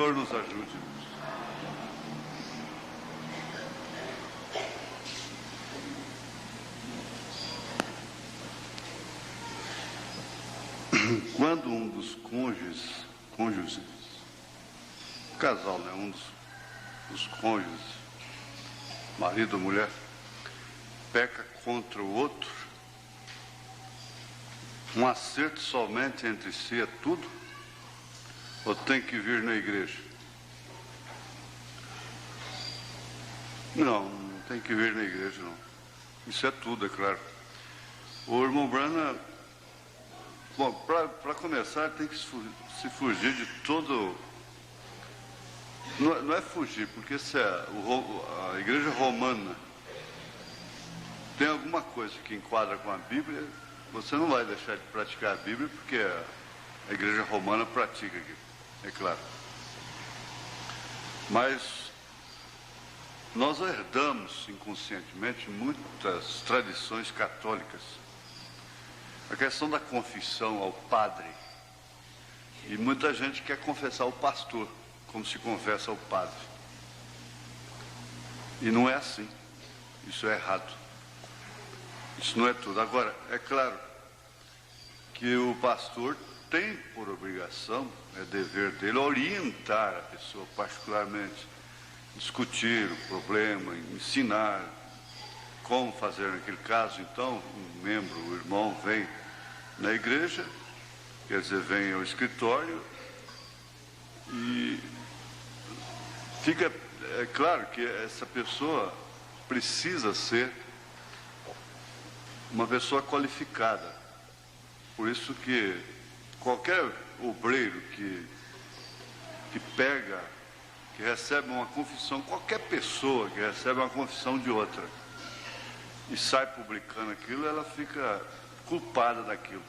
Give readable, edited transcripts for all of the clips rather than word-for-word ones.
Senhor nos ajude. Quando um dos cônjuges, casal, né? Um dos cônjuges, marido ou mulher, peca contra o outro, um acerto somente entre si é tudo? Ou tem que vir na igreja? Não, não tem que vir na igreja, não. Isso é tudo, é claro. O irmão Branham, bom, para começar, tem que se fugir de todo... Não é fugir, porque se a igreja romana tem alguma coisa que enquadra com a Bíblia, você não vai deixar de praticar a Bíblia, porque a igreja romana pratica aqui, é claro. Mas nós herdamos inconscientemente muitas tradições católicas. A questão da confissão ao padre. E muita gente quer confessar ao pastor, como se confessa ao padre. E não é assim. Isso é errado. Isso não é tudo. Agora, é claro que o pastor tem por obrigação, é dever dele, orientar a pessoa, particularmente, discutir o problema, ensinar como fazer naquele caso. Então, um membro, o irmão, vem na igreja, quer dizer, vem ao escritório e fica, é claro que essa pessoa precisa ser uma pessoa qualificada. Por isso que qualquer obreiro que recebe uma confissão, qualquer pessoa que recebe uma confissão de outra e sai publicando aquilo, ela fica culpada daquilo.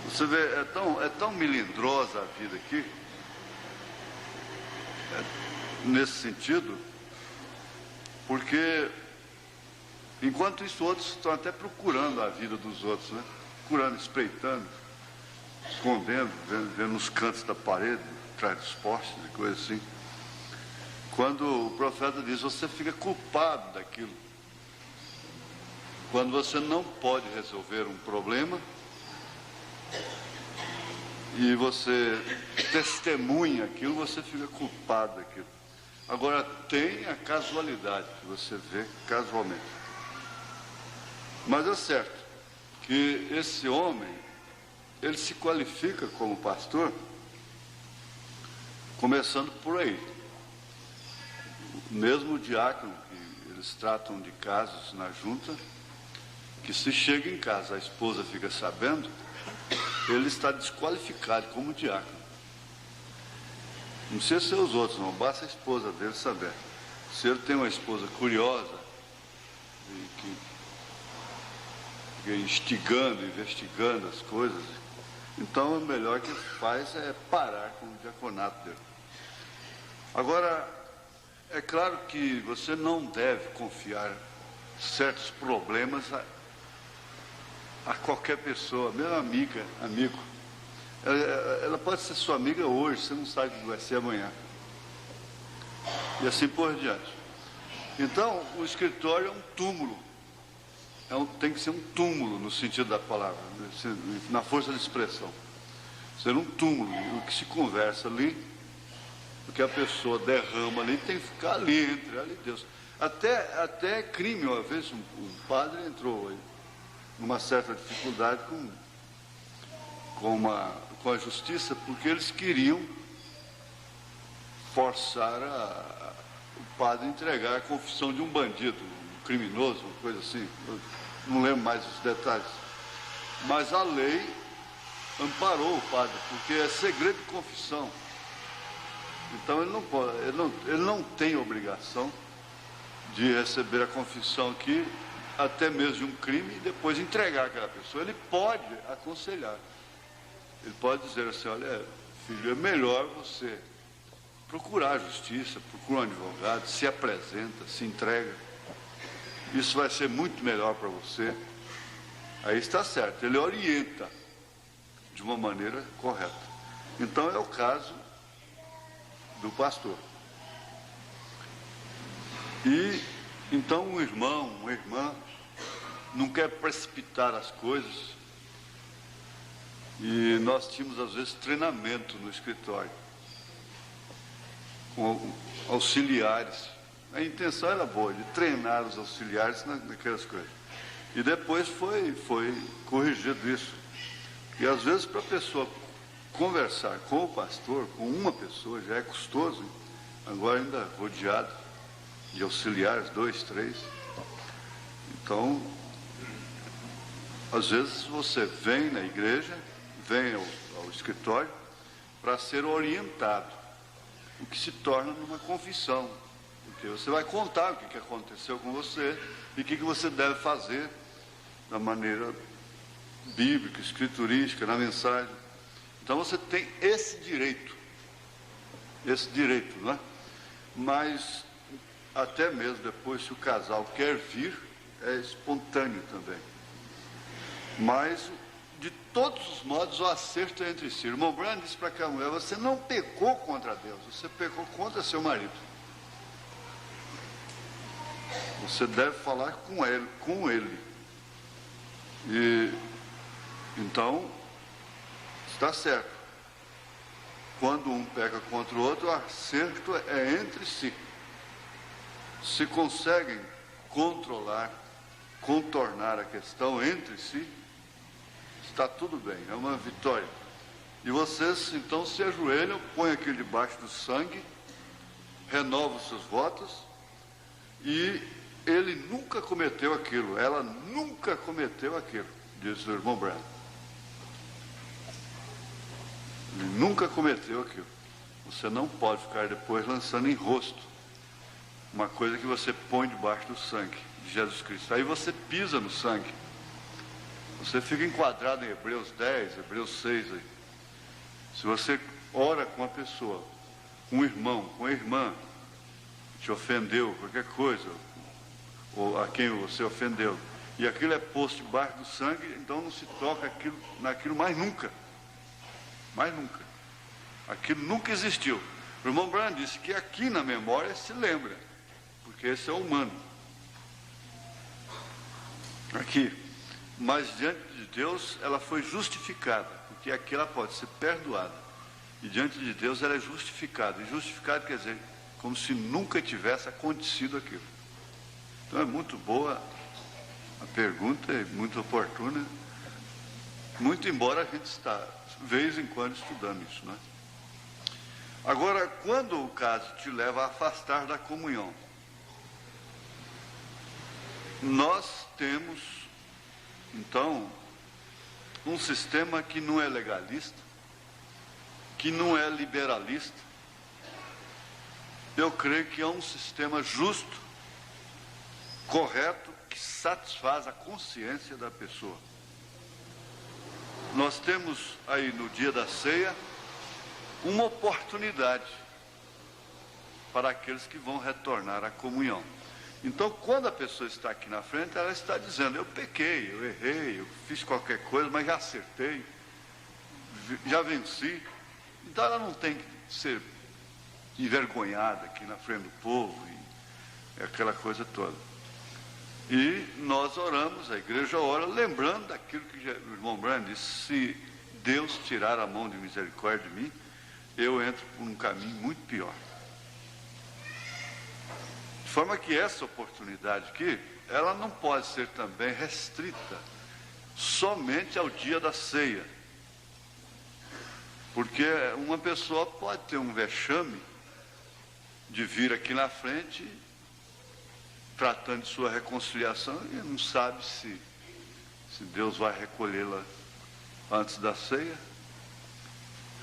Você vê, é tão melindrosa a vida aqui, nesse sentido, porque enquanto isso, outros estão até procurando a vida dos outros, né? Procurando, espreitando, escondendo, vendo nos cantos da parede, atrás dos postes e coisas assim. Quando o profeta diz, você fica culpado daquilo. Quando você não pode resolver um problema e você testemunha aquilo, você fica culpado daquilo. Agora, tem a casualidade que você vê casualmente. Mas é certo que esse homem, ele se qualifica como pastor, começando por aí. Mesmo o diácono, que eles tratam de casos na junta, que se chega em casa, a esposa fica sabendo, ele está desqualificado como diácono. Não precisa ser os outros, não, basta a esposa dele saber. Se ele tem uma esposa curiosa, que instigando, investigando as coisas, então o melhor que faz é parar com o diaconato dele. Agora, é claro que você não deve confiar certos problemas a qualquer pessoa, mesmo amigo. Ela pode ser sua amiga hoje, você não sabe o que vai ser amanhã. E assim por diante. Então, o escritório é um túmulo. Tem que ser um túmulo no sentido da palavra, na força de expressão. Ser um túmulo. O que se conversa ali, o que a pessoa derrama ali, tem que ficar ali, entre ela e Deus. Até crime, uma vez um padre entrou aí, numa certa dificuldade com a justiça, porque eles queriam forçar o padre a entregar a confissão de um bandido, um criminoso, uma coisa assim. Eu não lembro mais os detalhes. Mas a lei amparou o padre, porque é segredo de confissão. Então ele não pode, ele não tem obrigação de receber a confissão aqui, até mesmo de um crime, e depois entregar aquela pessoa. Ele pode aconselhar. Ele pode dizer assim, olha, filho, é melhor você procurar a justiça, procura um advogado, se apresenta, se entrega. Isso vai ser muito melhor para você. Aí está certo, ele orienta de uma maneira correta. Então é o caso do pastor. E então um irmão, uma irmã, não quer precipitar as coisas. E nós tínhamos às vezes treinamento no escritório, com auxiliares. A intenção era boa, de treinar os auxiliares naquelas coisas. E depois foi corrigido isso. E às vezes para a pessoa conversar com o pastor, com uma pessoa, já é custoso, hein? Agora ainda rodeado de auxiliares, 2, 3. Então, às vezes você vem na igreja, vem ao escritório para ser orientado, o que se torna numa confissão, porque você vai contar o que aconteceu com você e o que você deve fazer da maneira bíblica, escriturística, na mensagem. Então você tem esse direito, não é? Mas até mesmo depois, se o casal quer vir, é espontâneo também. Mas, de todos os modos, o acerto é entre si. O irmão Branham disse para aquela mulher: você não pecou contra Deus, você pecou contra seu marido. Você deve falar com ele. E então, está certo. Quando um peca contra o outro, o acerto é entre si. Se conseguem contornar a questão entre si, está tudo bem, é uma vitória. E vocês então se ajoelham, põem aquilo debaixo do sangue, renovam os seus votos, e ele nunca cometeu aquilo, ela nunca cometeu aquilo, diz o irmão Branham. Ele nunca cometeu aquilo. Você não pode ficar depois lançando em rosto uma coisa que você põe debaixo do sangue de Jesus Cristo. Aí você pisa no sangue. Você fica enquadrado em Hebreus 10, Hebreus 6. Aí. Se você ora com uma pessoa, com um irmão, com uma irmã, que te ofendeu, qualquer coisa, ou a quem você ofendeu, e aquilo é posto debaixo do sangue, então não se toca naquilo mais nunca. Mais nunca. Aquilo nunca existiu. O irmão Branham disse que aqui na memória se lembra, porque esse é humano. Aqui. Mas diante de Deus ela foi justificada, porque aqui ela pode ser perdoada. E diante de Deus ela é justificada. E justificada quer dizer como se nunca tivesse acontecido aquilo. Então é muito boa a pergunta, é muito oportuna. Muito embora a gente está, de vez em quando, estudando isso, né? Agora, quando o caso te leva a afastar da comunhão, nós temos, então, um sistema que não é legalista, que não é liberalista. Eu creio que é um sistema justo, correto, que satisfaz a consciência da pessoa. Nós temos aí no dia da ceia uma oportunidade para aqueles que vão retornar à comunhão. Então, quando a pessoa está aqui na frente, ela está dizendo: eu pequei, eu errei, eu fiz qualquer coisa, mas já acertei, já venci. Então ela não tem que ser envergonhada aqui na frente do povo e aquela coisa toda. E nós oramos, a igreja ora, lembrando daquilo que o irmão Branham disse: se Deus tirar a mão de misericórdia de mim, eu entro por um caminho muito pior. De forma que essa oportunidade aqui, ela não pode ser também restrita somente ao dia da ceia. Porque uma pessoa pode ter um vexame de vir aqui na frente tratando de sua reconciliação e não sabe se Deus vai recolhê-la antes da ceia,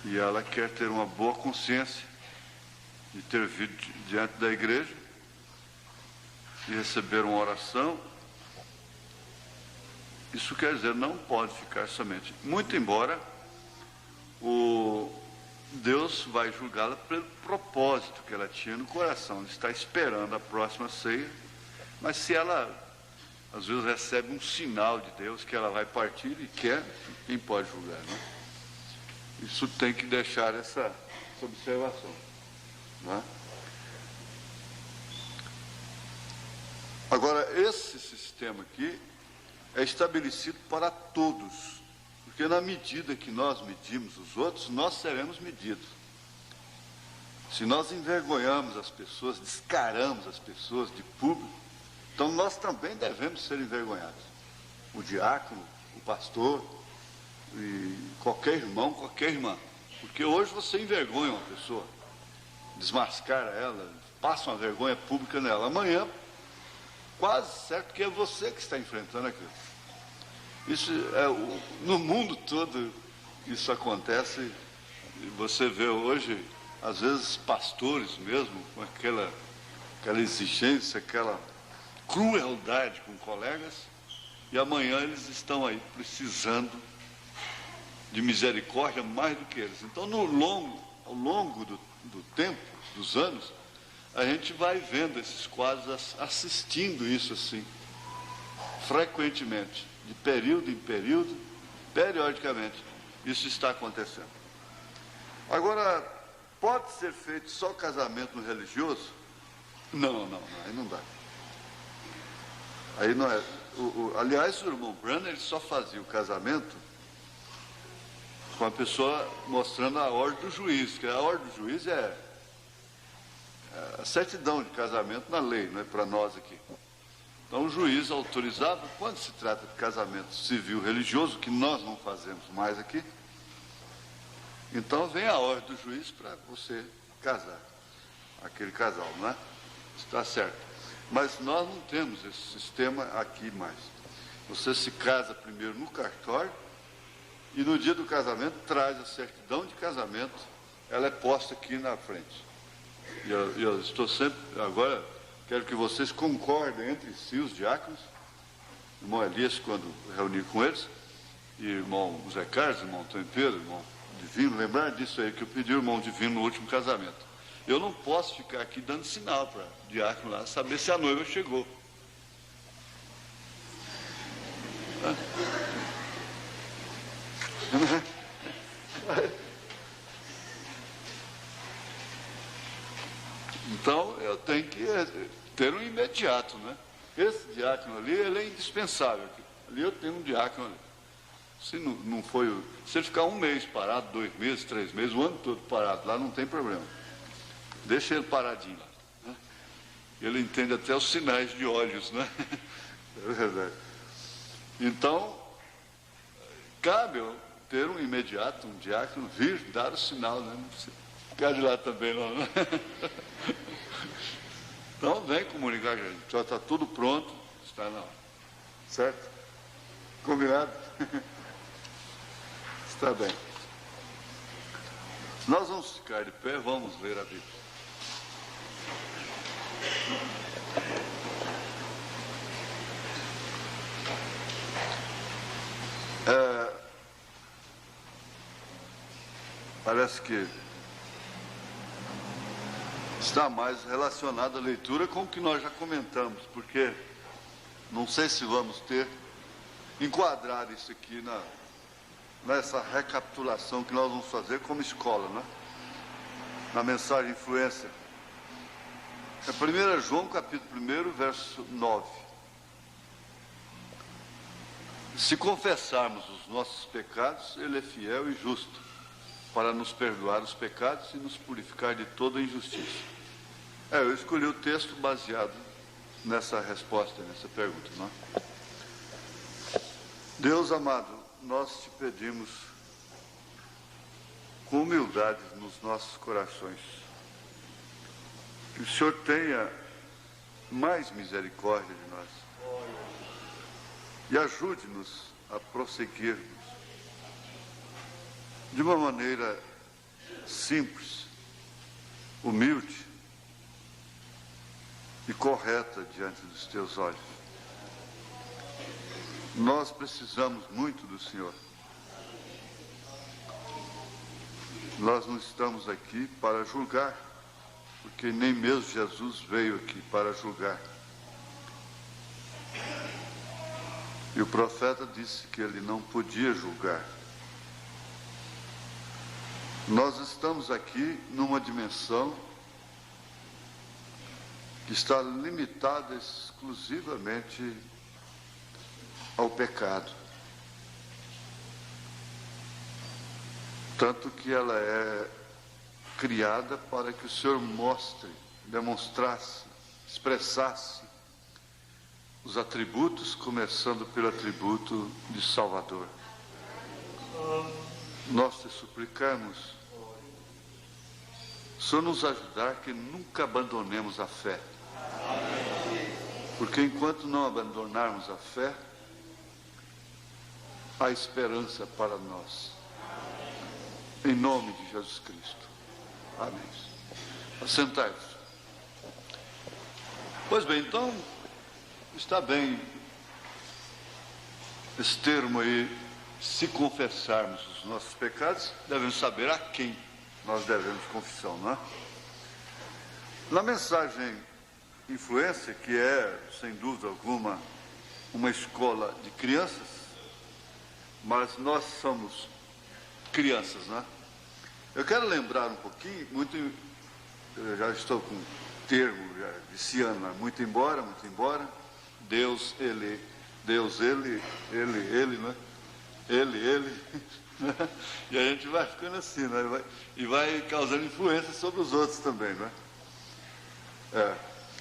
e ela quer ter uma boa consciência de ter vindo diante da igreja e receber uma oração. Isso quer dizer, não pode ficar somente, muito embora Deus vai julgá-la pelo propósito que ela tinha no coração. Ela está esperando a próxima ceia, mas se ela às vezes recebe um sinal de Deus que ela vai partir e quer, quem pode julgar, não? Isso tem que deixar essa observação, não é? Agora, esse sistema aqui é estabelecido para todos, porque na medida que nós medimos os outros, nós seremos medidos. Se nós envergonhamos as pessoas, descaramos as pessoas de público, então nós também devemos ser envergonhados. O diácono, o pastor, e qualquer irmão, qualquer irmã. Porque hoje você envergonha uma pessoa, desmascara ela, passa uma vergonha pública nela. Amanhã, quase certo que é você que está enfrentando aquilo. Isso no mundo todo isso acontece. Você vê hoje, às vezes, pastores mesmo, com aquela exigência, aquela crueldade com colegas, e amanhã eles estão aí precisando de misericórdia mais do que eles. Então, ao longo do tempo, dos anos, a gente vai vendo esses quadros, assistindo isso assim, frequentemente, de período em período, periodicamente, isso está acontecendo. Agora, pode ser feito só casamento no religioso? Não, aí não dá. Aí não é. Aliás, o irmão Branham, ele só fazia o casamento com a pessoa mostrando a ordem do juiz, que a ordem do juiz é a certidão de casamento na lei, não é para nós aqui. Então o juiz autorizava, quando se trata de casamento civil religioso, que nós não fazemos mais aqui, então vem a ordem do juiz para você casar, aquele casal, não é? Está certo. Mas nós não temos esse sistema aqui mais. Você se casa primeiro no cartório e no dia do casamento traz a certidão de casamento, ela é posta aqui na frente. E eu estou sempre, agora, quero que vocês concordem entre si, os diáconos, irmão Elias, quando reunir com eles, e irmão José Carlos, irmão Antônio Pedro, irmão Divino, lembrar disso aí que eu pedi ao irmão Divino no último casamento. Eu não posso ficar aqui dando sinal para o diácono lá, saber se a noiva chegou. Então, eu tenho que ter um imediato, né? Esse diácono ali, ele é indispensável. Ali eu tenho um diácono ali. Se não foi, se ele ficar um mês parado, 2 meses, 3 meses, o ano todo parado lá, não tem problema. Deixa ele paradinho lá. Né? Ele entende até os sinais de olhos, né? É verdade. Então, cabe eu ter um imediato, um diácono, vir dar o sinal, né? Não precisa ficar de lá também, não, né? Então, vem comunicar com a gente. Já está tudo pronto, está na hora. Certo? Combinado? Está bem. Nós vamos ficar de pé, vamos ler a Bíblia. Parece que está mais relacionada a leitura com o que nós já comentamos, porque não sei se vamos enquadrar isso aqui nessa recapitulação que nós vamos fazer como escola, né? Na mensagem influência. É 1 João, capítulo 1, verso 9. Se confessarmos os nossos pecados, Ele é fiel e justo para nos perdoar os pecados e nos purificar de toda injustiça. Eu escolhi o texto baseado nessa resposta, nessa pergunta, não é? Deus amado, nós te pedimos com humildade nos nossos corações que o Senhor tenha mais misericórdia de nós e ajude-nos a prosseguirmos de uma maneira simples, humilde e correta diante dos teus olhos. Nós precisamos muito do Senhor. Nós não estamos aqui para julgar, porque nem mesmo Jesus veio aqui para julgar. E o profeta disse que ele não podia julgar. Nós estamos aqui numa dimensão que está limitada exclusivamente ao pecado. Tanto que ela é criada para que o Senhor mostre, demonstrasse, expressasse os atributos, começando pelo atributo de Salvador. Nós te suplicamos, o Senhor nos ajudar que nunca abandonemos a fé. Porque enquanto não abandonarmos a fé, há esperança para nós. Em nome de Jesus Cristo. Amém. Assentai-vos. Pois bem, então, está bem esse termo aí, se confessarmos os nossos pecados, devemos saber a quem nós devemos confissão, não é? Na mensagem Influência, que é, sem dúvida alguma, uma escola de crianças, mas nós somos crianças, né? Eu quero lembrar um pouquinho, eu já estou com o termo já viciando, né? Muito embora, Deus, ele, né? Ele, né? E a gente vai ficando assim, né? E vai causando influência sobre os outros também, né?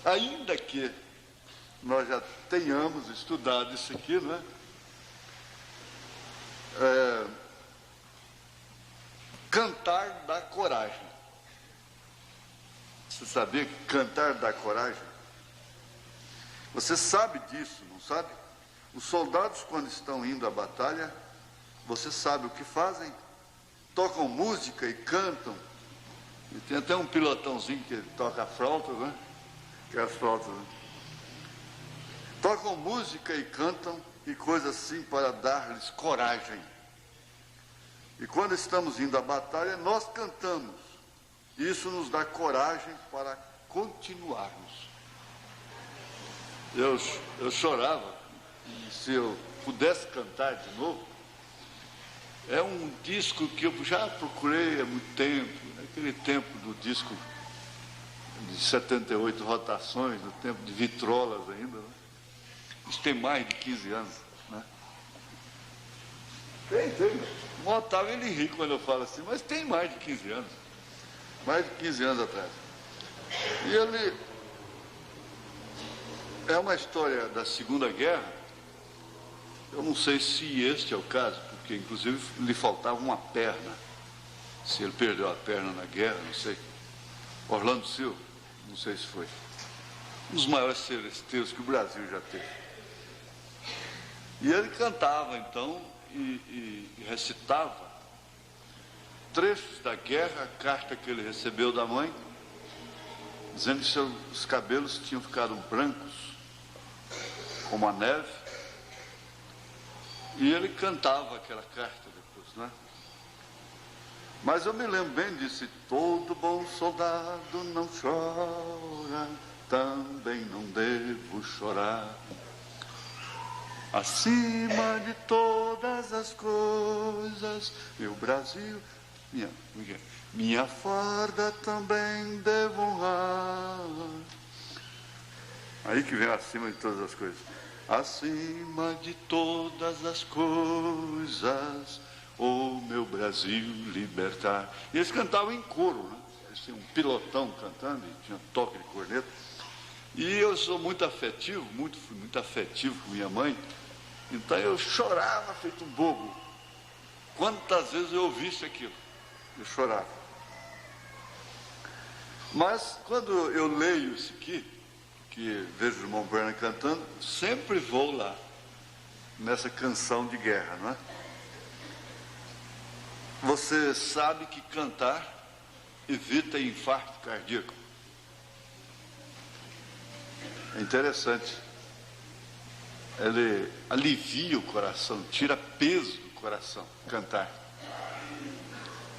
Ainda que nós já tenhamos estudado isso aqui, né? Cantar dá coragem. Você sabia que cantar dá coragem? Você sabe disso, não sabe? Os soldados, quando estão indo à batalha, você sabe o que fazem? Tocam música e cantam. E tem até um pilotãozinho que toca a flauta, né? Que é as flautas, né? Tocam música e cantam e coisas assim para dar-lhes coragem. E quando estamos indo à batalha, nós cantamos. Isso nos dá coragem para continuarmos. Eu chorava, e se eu pudesse cantar de novo, é um disco que eu já procurei há muito tempo, naquele tempo do disco de 78 rotações, no tempo de vitrolas ainda, né? Isso tem mais de 15 anos, né? Tem. O Otávio, ele ri quando eu falo assim, mas tem mais de 15 anos. Mais de 15 anos atrás. E ele... É uma história da Segunda Guerra. Eu não sei se este é o caso, porque inclusive lhe faltava uma perna. Se ele perdeu a perna na guerra, não sei. Orlando Silva, não sei se foi. Um dos maiores celesteiros que o Brasil já teve. E ele cantava, então, e recitava trechos da guerra, a carta que ele recebeu da mãe, dizendo que seus cabelos tinham ficado brancos, como a neve, e ele cantava aquela carta depois, né? Mas eu me lembro bem disso: todo bom soldado não chora, também não devo chorar. Acima de todas as coisas, meu Brasil, minha farda também devo honrar. Aí que vem acima de todas as coisas. Acima de todas as coisas, ô meu Brasil libertar. E eles cantavam em coro, né? Eles tinham um pilotão cantando, e tinha toque de corneta. E eu sou muito afetivo, fui muito afetivo com minha mãe, então eu chorava feito um bobo. Quantas vezes eu ouvisse aquilo, eu chorava. Mas quando eu leio isso aqui, que vejo o irmão Bernard cantando, sempre vou lá, nessa canção de guerra, não é? Você sabe que cantar evita infarto cardíaco. É interessante. Ele alivia o coração, tira peso do coração, cantar.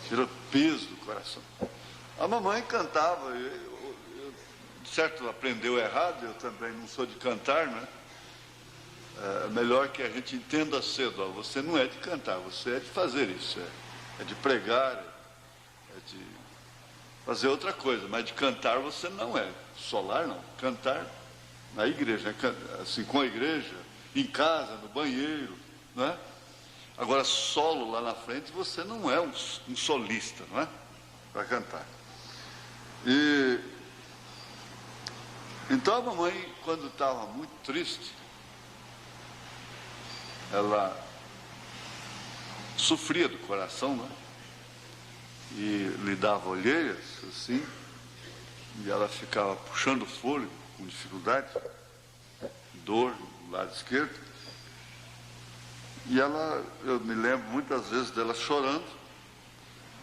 Tira peso do coração. A mamãe cantava, certo, aprendeu errado, eu também não sou de cantar, né? É melhor que a gente entenda cedo, ó, você não é de cantar, você é de fazer isso, é de pregar, é de fazer outra coisa, mas de cantar você não é. Solar não, cantar na igreja, né? Assim, com a igreja, em casa, no banheiro, não é? Agora, solo lá na frente, você não é um solista, não é? Para cantar. E então a mamãe, quando estava muito triste, ela sofria do coração, né? E lhe dava olheiras, assim, e ela ficava puxando o fôlego com dificuldade, dor no lado esquerdo. E ela, eu me lembro muitas vezes dela chorando,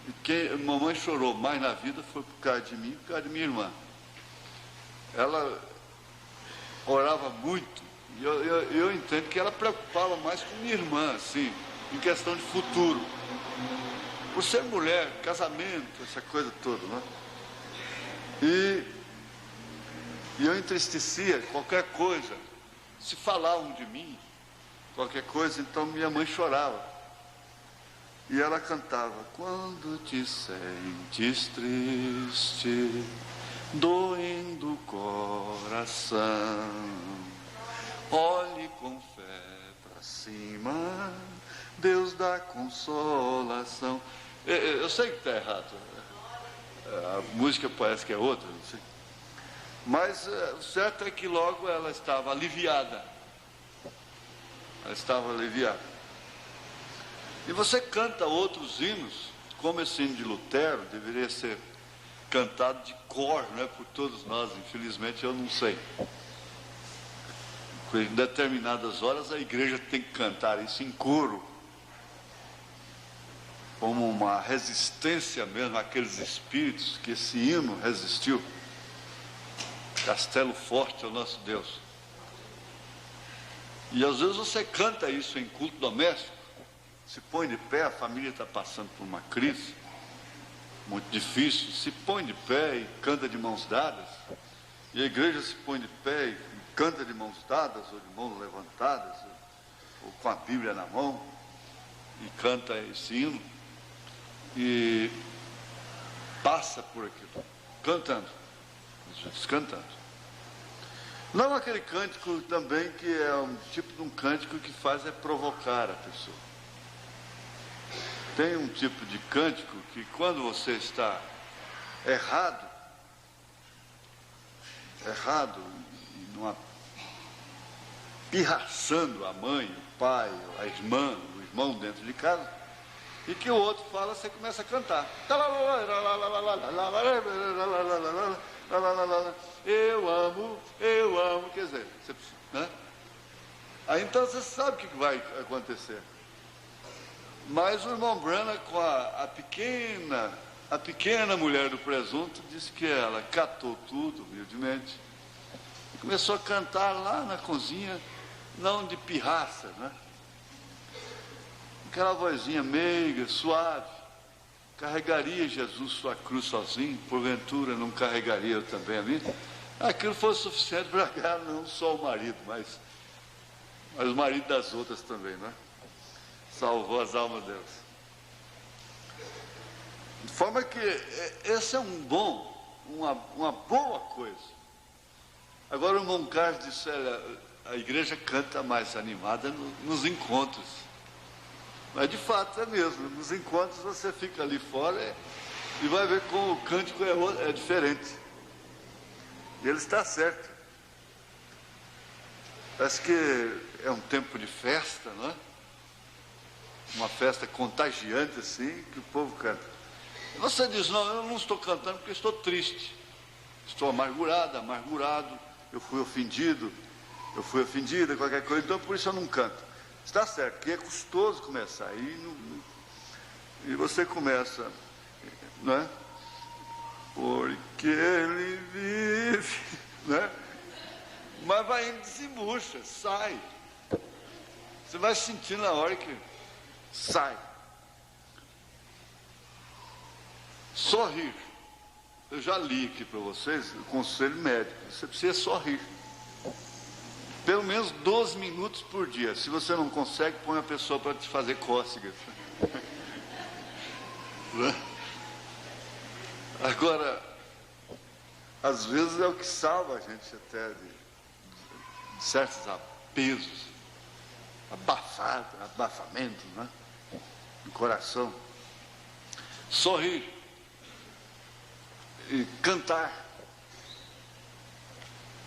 e quem mamãe chorou mais na vida foi por causa de mim, por causa de minha irmã. Ela orava muito, e eu entendo que ela preocupava mais com minha irmã, assim, em questão de futuro. Por ser mulher, casamento, essa coisa toda, né? E eu entristecia qualquer coisa, se falavam de mim, qualquer coisa, então minha mãe chorava. E ela cantava: quando te sentes triste, doendo o coração, olhe com fé para cima, Deus dá consolação. Eu sei que está errado, a música parece que é outra, não sei. Mas o certo é que logo ela estava aliviada. Ela estava aliviada. E você canta outros hinos, como esse hino de Lutero, deveria ser cantado de cor, não é, por todos nós. Infelizmente eu não sei. Em determinadas horas a igreja tem que cantar isso em coro, como uma resistência mesmo àqueles espíritos que esse hino resistiu. Castelo forte é o nosso Deus. E às vezes você canta isso em culto doméstico, se põe de pé, a família está passando por uma crise muito difícil, se põe de pé e canta de mãos dadas, e a igreja se põe de pé e canta de mãos dadas, ou de mãos levantadas, ou com a Bíblia na mão, e canta esse hino, e passa por aquilo, cantando, às vezes cantando. Não aquele cântico também que é um tipo de um cântico que faz é provocar a pessoa. Tem um tipo de cântico que quando você está errado, e numa, pirraçando a mãe, o pai, a irmã, o irmão dentro de casa, e que o outro fala, você começa a cantar. Eu amo, quer dizer, você, né? Aí então você sabe o que vai acontecer. Mas o irmão Branham, com a pequena mulher do presunto, disse que ela catou tudo, humildemente, e começou a cantar lá na cozinha, não de pirraça, né? Aquela vozinha meiga, suave. Carregaria Jesus sua cruz sozinho, porventura não carregaria eu também a mim? Aquilo foi o suficiente para ganhar não só o marido, mas o marido das outras também, né? Salvou as almas delas. De forma que esse é uma boa coisa. Agora o irmão Carlos disse: a igreja canta mais animada nos encontros. Mas de fato é mesmo, nos encontros você fica ali fora e vai ver como o cântico é diferente. E ele está certo. Parece que é um tempo de festa, não é? Uma festa contagiante assim, que o povo canta. E você diz: não, eu não estou cantando porque estou triste, estou amargurado, eu fui ofendida, qualquer coisa, então por isso eu não canto. Está certo, que é custoso começar, e você começa, não é? Porque ele vive, né? Mas vai indo, desembucha, sai. Você vai sentindo na hora que sai. Sorrir. Eu já li aqui para vocês o conselho médico. Você precisa sorrir. Pelo menos 12 minutos por dia. Se você não consegue, põe a pessoa para te fazer cócegas. Agora, às vezes é o que salva a gente até de certos apesos, abafamentos, né? No coração. Sorrir e cantar,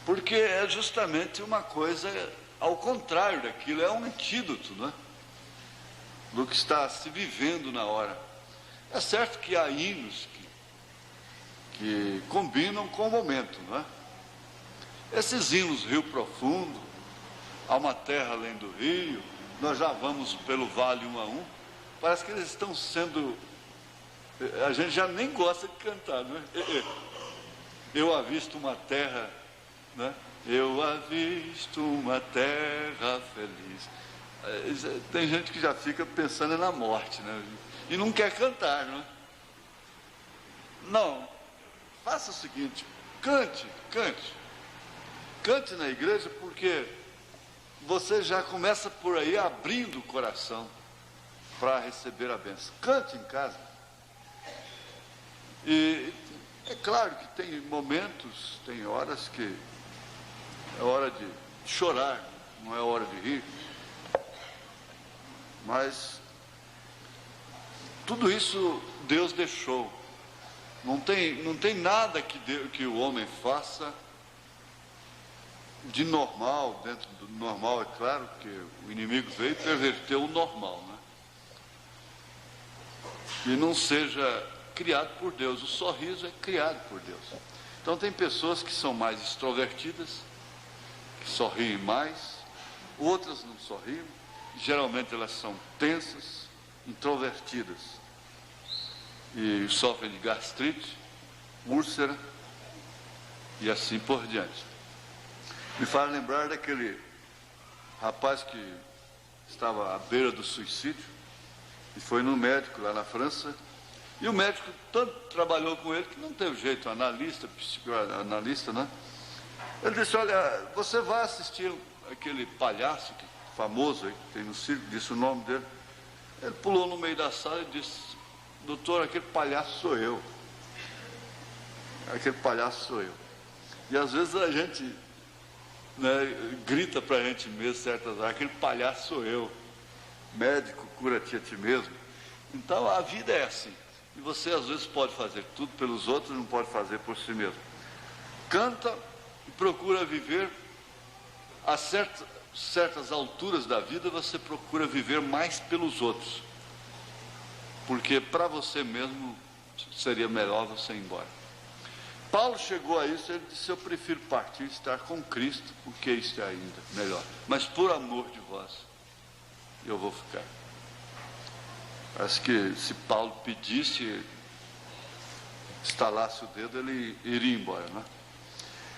porque é justamente uma coisa ao contrário daquilo, é um antídoto, né? Do que está se vivendo na hora. É certo que há hinos que combinam com o momento, não é? Esses hinos Rio Profundo, Há uma terra além do rio, nós já vamos pelo vale um a um, parece que eles estão sendo, a gente já nem gosta de cantar, não é? Eu avisto uma terra, né? Eu avisto uma terra feliz. Tem gente que já fica pensando na morte, né? E não quer cantar, não é? Não, faça o seguinte, cante na igreja, porque você já começa por aí abrindo o coração para receber a bênção. Cante em casa. E é claro que tem momentos, tem horas que é hora de chorar, não é hora de rir. Mas tudo isso Deus deixou. Não tem nada que o homem faça de normal, dentro do normal, é claro, que o inimigo veio e perverteu o normal, né? E não seja criado por Deus. O sorriso é criado por Deus. Então tem pessoas que são mais extrovertidas, que sorriem mais, outras não sorriem, geralmente elas são tensas, introvertidas, e sofrem de gastrite, úlcera, e assim por diante. Me faz lembrar daquele rapaz que estava à beira do suicídio e foi no médico lá na França, e o médico tanto trabalhou com ele que não teve jeito, psicoanalista, né? Ele disse, olha, você vai assistir aquele palhaço famoso aí, que tem no circo, disse o nome dele. Ele pulou no meio da sala e disse, doutor, aquele palhaço sou eu. Aquele palhaço sou eu. E às vezes a gente, né, grita para a gente mesmo certas horas, aquele palhaço sou eu. Médico, cura-te a ti mesmo. Então a vida é assim. E você às vezes pode fazer tudo pelos outros, não pode fazer por si mesmo. Canta e procura viver a certas alturas da vida, você procura viver mais pelos outros. Porque para você mesmo seria melhor você ir embora. Paulo chegou a isso, ele disse, eu prefiro partir e estar com Cristo, porque isso é ainda melhor. Mas por amor de vós, eu vou ficar. Acho que se Paulo pedisse, estalasse o dedo, ele iria embora, né?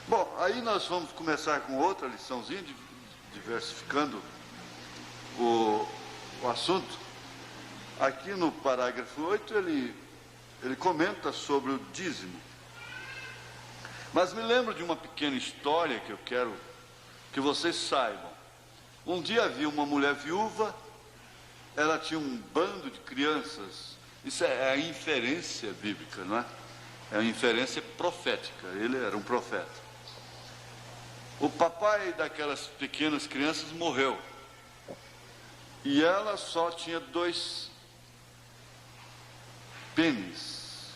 Bom, aí nós vamos começar com outra liçãozinha, diversificando o assunto. Aqui no parágrafo 8, ele comenta sobre o dízimo. Mas me lembro de uma pequena história que eu quero que vocês saibam. Um dia havia uma mulher viúva, ela tinha um bando de crianças. Isso é a inferência bíblica, não é? É a inferência profética, ele era um profeta. O papai daquelas pequenas crianças morreu. E ela só tinha 2 pênis.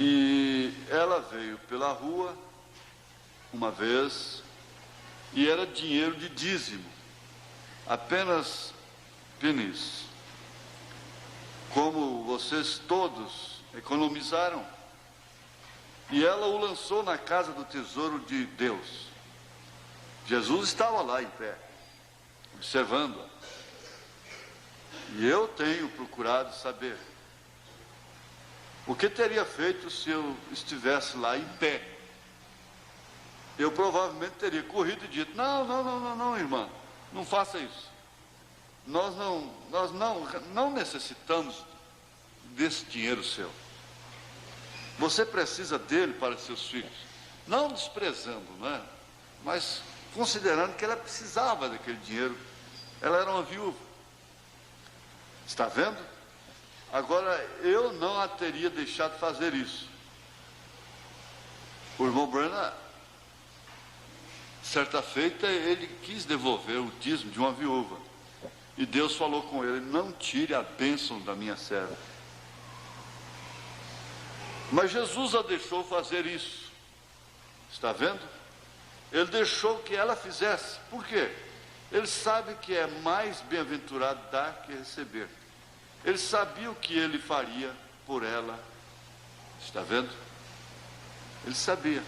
E ela veio pela rua uma vez e era dinheiro de dízimo, apenas pênis. Como vocês todos economizaram. E ela o lançou na casa do tesouro de Deus. Jesus estava lá em pé, observando-a. E eu tenho procurado saber o que teria feito se eu estivesse lá em pé. Eu provavelmente teria corrido e dito, não, irmã, não faça isso. Nós não necessitamos desse dinheiro seu. Você precisa dele para seus filhos. Não desprezando, né? Mas considerando que ela precisava daquele dinheiro. Ela era uma viúva. Está vendo? Agora, eu não a teria deixado fazer isso. O irmão Branham, certa feita, ele quis devolver o dízimo de uma viúva. E Deus falou com ele: não tire a bênção da minha serva. Mas Jesus a deixou fazer isso. Está vendo? Ele deixou que ela fizesse. Por quê? Ele sabe que é mais bem-aventurado dar que receber. Ele sabia o que ele faria por ela. Está vendo? Ele sabia.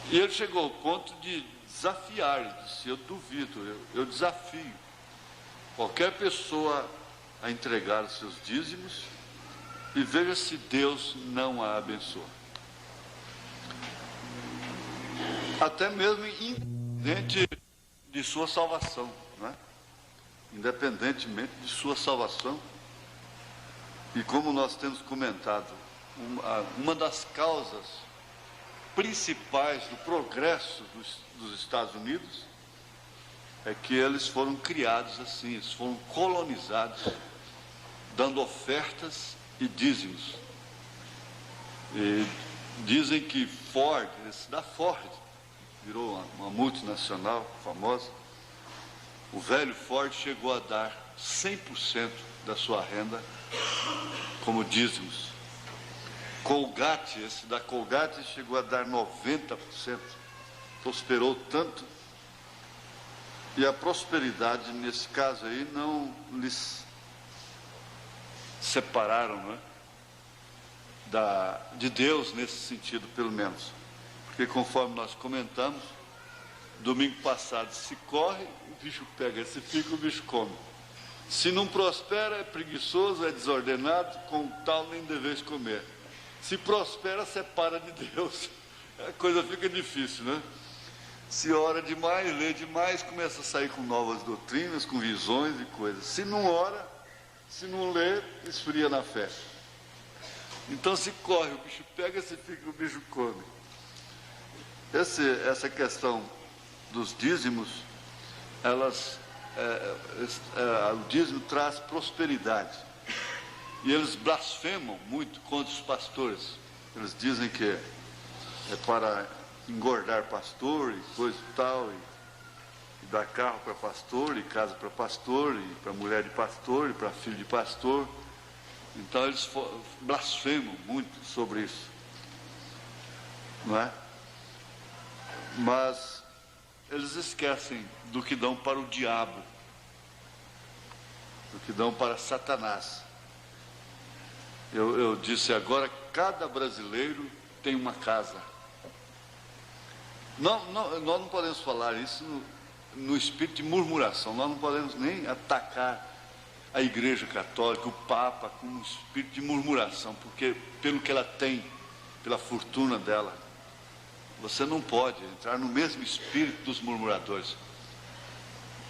E ele chegou ao ponto de desafiar. Ele disse: eu duvido, eu desafio qualquer pessoa a entregar os seus dízimos e veja se Deus não a abençoa. Até mesmo independente de sua salvação, não é? Independentemente de sua salvação. E como nós temos comentado, uma das causas principais do progresso dos Estados Unidos é que eles foram criados assim, eles foram colonizados, dando ofertas e dízimos. E dizem que Ford, da Ford, virou uma multinacional famosa. O velho Ford chegou a dar 100% da sua renda como dízimos. Colgate, esse da Colgate chegou a dar 90%. Prosperou tanto. E a prosperidade, nesse caso aí, não lhes separaram, não é? De Deus, nesse sentido, pelo menos. Porque, conforme nós comentamos, domingo passado, se corre, o bicho pega, se fica, o bicho come. Se não prospera, é preguiçoso, é desordenado, com tal nem deveis comer. Se prospera, separa de Deus. A coisa fica difícil, né? Se ora demais, lê demais, começa a sair com novas doutrinas, com visões e coisas. Se não ora, se não lê, esfria na fé. Então, se corre, o bicho pega, se fica, o bicho come. Essa questão dos dízimos, o dízimo traz prosperidade. E eles blasfemam muito contra os pastores. Eles dizem que é para engordar pastor e coisa e tal, e dar carro para pastor, e casa para pastor, e para mulher de pastor, e para filho de pastor. Então eles blasfemam muito sobre isso, não é? Mas eles esquecem do que dão para o diabo, do que dão para Satanás. Eu disse agora, cada brasileiro tem uma casa. Nós não podemos falar isso no espírito de murmuração. Nós não podemos nem atacar a Igreja Católica, o Papa, com um espírito de murmuração, porque pelo que ela tem, pela fortuna dela, você não pode entrar no mesmo espírito dos murmuradores.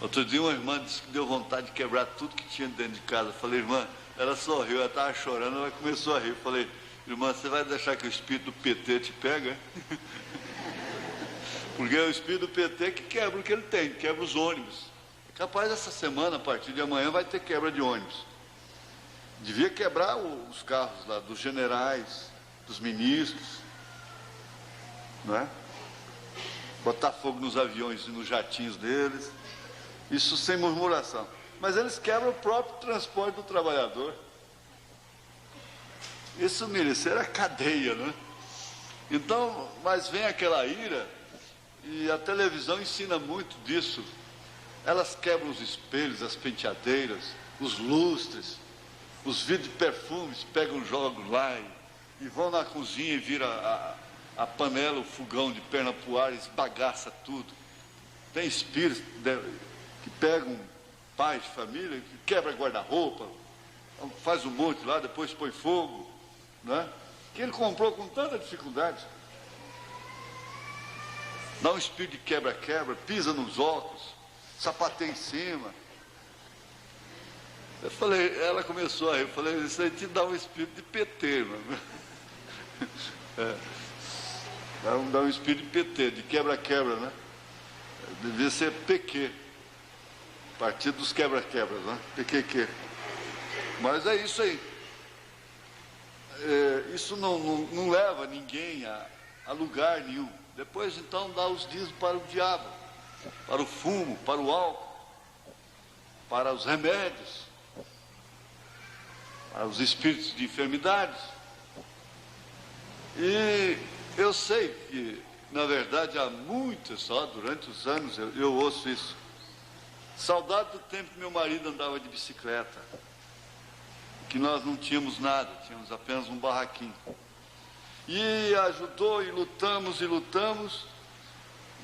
Outro dia uma irmã disse que deu vontade de quebrar tudo que tinha dentro de casa. Eu falei: irmã, ela sorriu, ela estava chorando, ela começou a rir. Eu falei: irmã, você vai deixar que o espírito do PT te pega? Porque é o espírito do PT que quebra o que ele tem, quebra os ônibus. É capaz essa semana, a partir de amanhã, vai ter quebra de ônibus. Devia quebrar os carros lá dos generais, dos ministros, não é? Botar fogo nos aviões e nos jatinhos deles. Isso sem murmuração. Mas eles quebram o próprio transporte do trabalhador. Isso mereceria a cadeia, né? Então, mas vem aquela ira, e a televisão ensina muito disso. Elas quebram os espelhos, as penteadeiras, os lustres, os vidros de perfumes, pegam, jogam lá e vão na cozinha e vira a panela, o fogão de perna pro ar, esbagaça tudo. Tem espíritos que pegam pais de família, que quebra guarda-roupa, faz um monte lá, depois põe fogo, né? Que ele comprou com tanta dificuldade. Dá um espírito de quebra-quebra, pisa nos óculos, sapateia em cima. Eu falei, ela começou a rir, eu falei: isso aí te dá um espírito de PT, mano. Dá um espírito de PT, de quebra-quebra, né? Devia ser PQ, Partido dos Quebra-Quebras, né? PQQ. Mas é isso aí. Isso não leva ninguém a lugar nenhum. Depois, então, dá os dízimos para o diabo, para o fumo, para o álcool, para os remédios, para os espíritos de enfermidades. E eu sei que, na verdade, há muitas, só durante os anos eu ouço isso. Saudade do tempo que meu marido andava de bicicleta, que nós não tínhamos nada, tínhamos apenas um barraquinho. E ajudou e lutamos.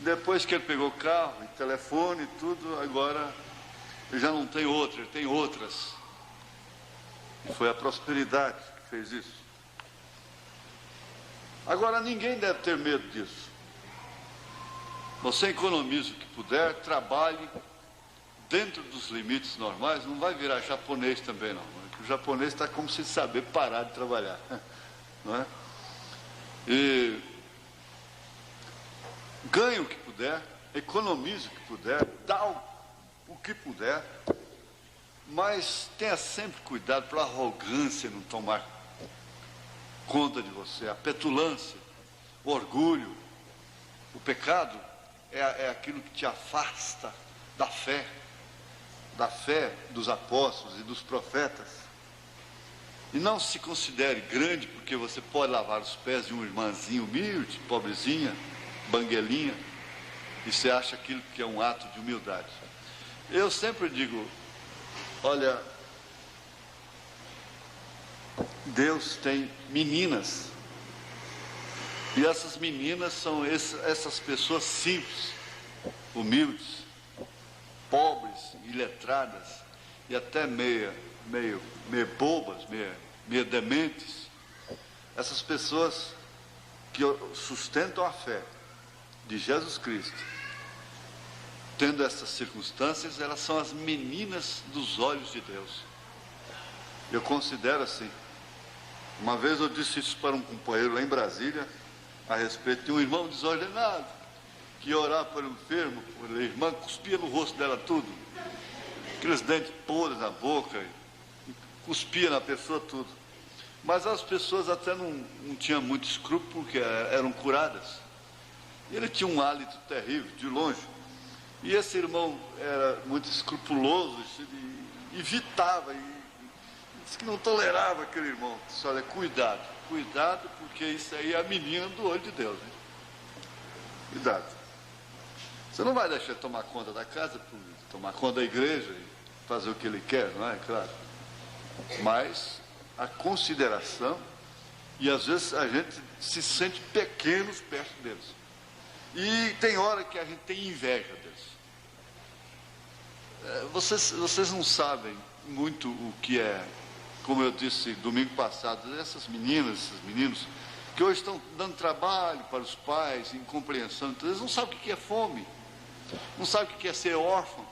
Depois que ele pegou carro e telefone e tudo, agora ele já não tem outro, ele tem outras. E foi a prosperidade que fez isso. Agora, ninguém deve ter medo disso. Você economiza o que puder, trabalhe dentro dos limites normais, não vai virar japonês também não. O japonês está como se saber parar de trabalhar, não é? E ganhe o que puder, economize o que puder, dá o que puder, mas tenha sempre cuidado para a arrogância não tomar conta de você, a petulância, o orgulho. O pecado é aquilo que te afasta da fé dos apóstolos e dos profetas. E não se considere grande porque você pode lavar os pés de uma irmãzinha humilde, pobrezinha, banguelinha, e você acha aquilo que é um ato de humildade. Eu sempre digo, olha, Deus tem meninas, e essas meninas são essas pessoas simples, humildes, pobres, iletradas, e até meio bobas, meio dementes. Essas pessoas que sustentam a fé de Jesus Cristo, tendo essas circunstâncias, elas são as meninas dos olhos de Deus. Eu considero assim. Uma vez eu disse isso para um companheiro lá em Brasília, a respeito de um irmão desordenado, que ia orar para o enfermo, a irmã cuspia no rosto dela tudo, aqueles dentes podres na boca, cuspia na pessoa tudo. Mas as pessoas até não tinham muito escrúpulo, porque eram curadas. E ele tinha um hálito terrível, de longe. E esse irmão era muito escrupuloso, e evitava, e disse que não tolerava aquele irmão. Disse, olha, cuidado, porque isso aí é a menina do olho de Deus. Hein? Cuidado. Você não vai deixar tomar conta da casa, tomar conta da igreja e fazer o que ele quer, não é? Claro. Mas a consideração, e às vezes a gente se sente pequenos perto deles. E tem hora que a gente tem inveja deles. Vocês não sabem muito o que é, como eu disse domingo passado, essas meninas, esses meninos, que hoje estão dando trabalho para os pais, incompreensão, então eles não sabem o que é fome, não sabem o que é ser órfão.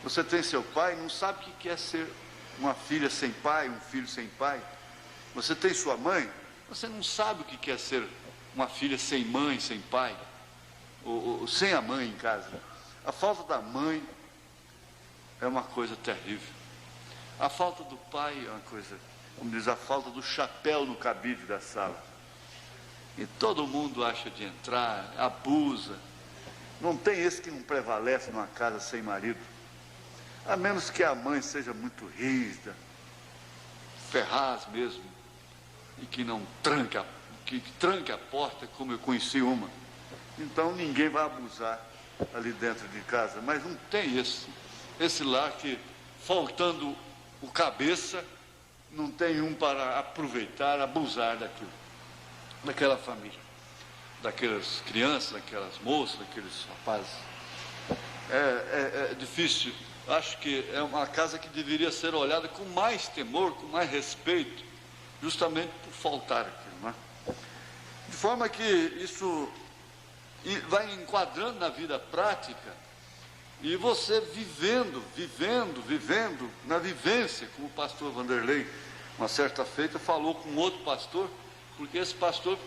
Você tem seu pai, não sabe o que é ser uma filha sem pai, um filho sem pai. Você tem sua mãe, você não sabe o que é ser uma filha sem mãe, sem pai, ou sem a mãe em casa. A falta da mãe é uma coisa terrível. A falta do pai é uma coisa, como diz, a falta do chapéu no cabide da sala. E todo mundo acha de entrar, abusa. Não tem esse que não prevalece numa casa sem marido. A menos que a mãe seja muito rígida, ferraz mesmo, e que não tranque, que tranque a porta, como eu conheci uma. Então ninguém vai abusar ali dentro de casa. Mas não tem esse lar que, faltando o cabeça, não tem um para aproveitar, abusar daquela família, daquelas crianças, daquelas moças, daqueles rapazes. É difícil. Acho que é uma casa que deveria ser olhada com mais temor, com mais respeito, justamente por faltar aquilo, não é? De forma que isso vai enquadrando na vida prática, e você vivendo na vivência, como o pastor Vanderlei, uma certa feita, falou com outro pastor, porque esse pastor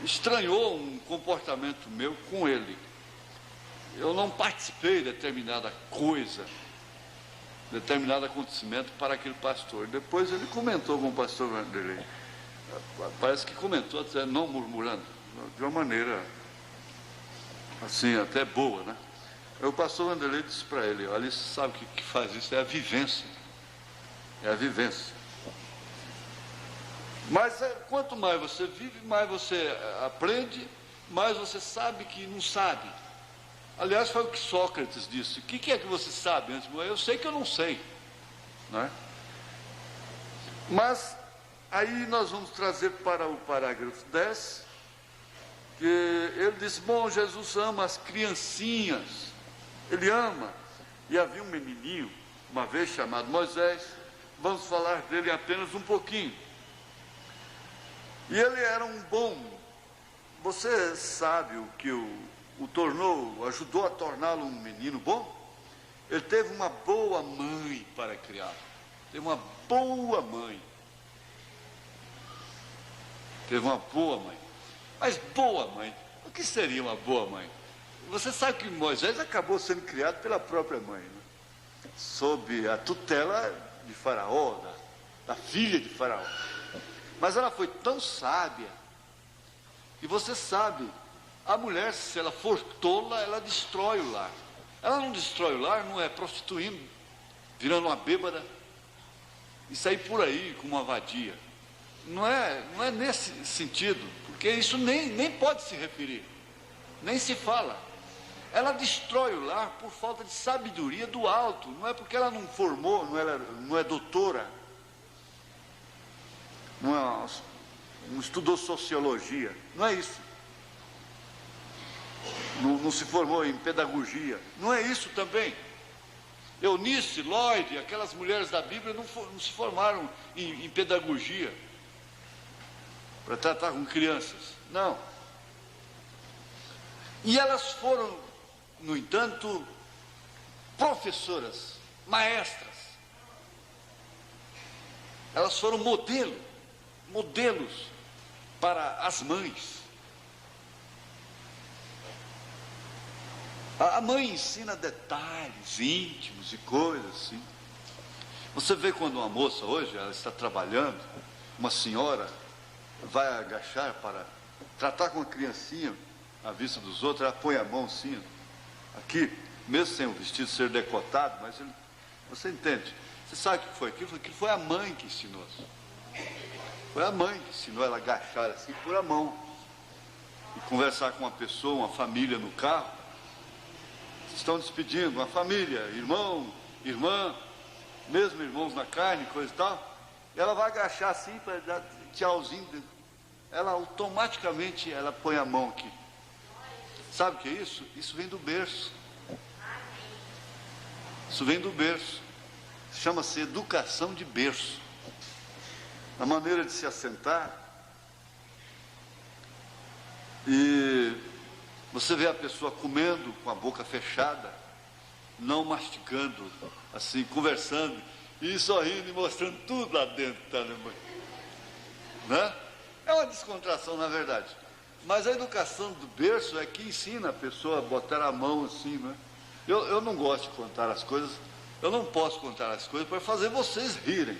estranhou um comportamento meu com ele. Eu não participei de determinada coisa, determinado acontecimento para aquele pastor. Depois ele comentou com o pastor Vanderlei. Parece que comentou, até não murmurando, de uma maneira assim, até boa, né? Aí o pastor Vanderlei disse para ele: olha, você sabe o que faz isso? É a vivência. É a vivência. Mas quanto mais você vive, mais você aprende, mais você sabe que não sabe. Aliás, foi o que Sócrates disse: o que é que você sabe antes de morrer? Eu sei que eu não sei, não é? Mas aí nós vamos trazer para o parágrafo 10, que ele disse: bom, Jesus ama as criancinhas, ele ama. E havia um menininho, uma vez chamado Moisés, vamos falar dele apenas um pouquinho. E ele era um bom, você sabe o que o tornou, ajudou a torná-lo um menino bom? Ele teve uma boa mãe para criá-lo. Teve uma boa mãe. Teve uma boa mãe. Mas boa mãe, o que seria uma boa mãe? Você sabe que Moisés acabou sendo criado pela própria mãe, né? Sob a tutela de Faraó, da filha de Faraó. Mas ela foi tão sábia, e você sabe, a mulher, se ela for tola, ela destrói o lar. Ela não destrói o lar, não é prostituindo, virando uma bêbada, e sair por aí com uma vadia. Não é nesse sentido, porque isso nem pode se referir, nem se fala. Ela destrói o lar por falta de sabedoria do alto, não é porque ela não formou, não é doutora, não estudou sociologia, não é isso. Não se formou em pedagogia, não é isso também. Eunice, Lloyd, aquelas mulheres da Bíblia não se formaram em pedagogia para tratar com crianças, não. E elas foram, no entanto, professoras, maestras. Elas foram modelos para as mães. A mãe ensina detalhes íntimos e coisas assim. Você vê quando uma moça hoje, ela está trabalhando, uma senhora vai agachar para tratar com a criancinha à vista dos outros, ela põe a mão assim, aqui, mesmo sem o vestido ser decotado, mas você entende? Você sabe o que foi aquilo? Aquilo foi a mãe que ensinou. Foi a mãe que ensinou ela a agachar assim, por a mão, e conversar com uma pessoa, uma família no carro. Estão despedindo, uma família, irmão, irmã, mesmo irmãos na carne, coisa e tal. Ela vai agachar assim para dar tchauzinho. Ela automaticamente ela põe a mão aqui. Sabe o que é isso? Isso vem do berço. Isso vem do berço. Chama-se educação de berço. A maneira de se assentar. E você vê a pessoa comendo com a boca fechada, não mastigando, assim, conversando, e sorrindo e mostrando tudo lá dentro, tá, né? É uma descontração, na verdade. Mas a educação do berço é que ensina a pessoa a botar a mão assim, né? Eu não gosto de contar as coisas, eu não posso contar as coisas para fazer vocês rirem.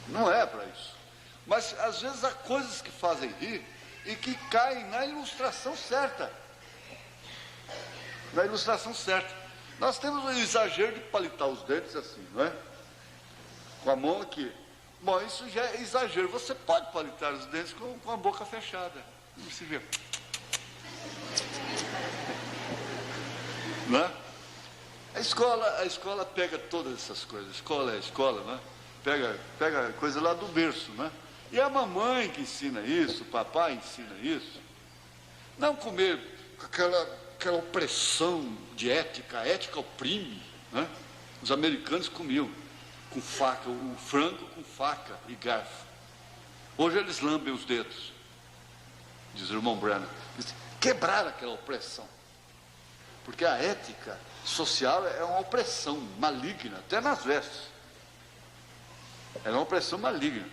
Não é para isso. Mas às vezes há coisas que fazem rir e que caem na ilustração certa. Na ilustração certa. Nós temos o exagero de palitar os dentes assim, não é? Com a mão aqui. Bom, isso já é exagero. Você pode palitar os dentes com a boca fechada. Você vê. Não é? A escola pega todas essas coisas. Escola é escola, né? Pega coisa lá do berço, né? E é a mamãe que ensina isso, o papai ensina isso. Não comer com aquela opressão de ética. A ética oprime, né? Os americanos comiam com faca, o frango com faca e garfo. Hoje eles lambem os dedos, diz o irmão Branham. Quebrar aquela opressão. Porque a ética social é uma opressão maligna, até nas vestes. Ela é uma opressão maligna.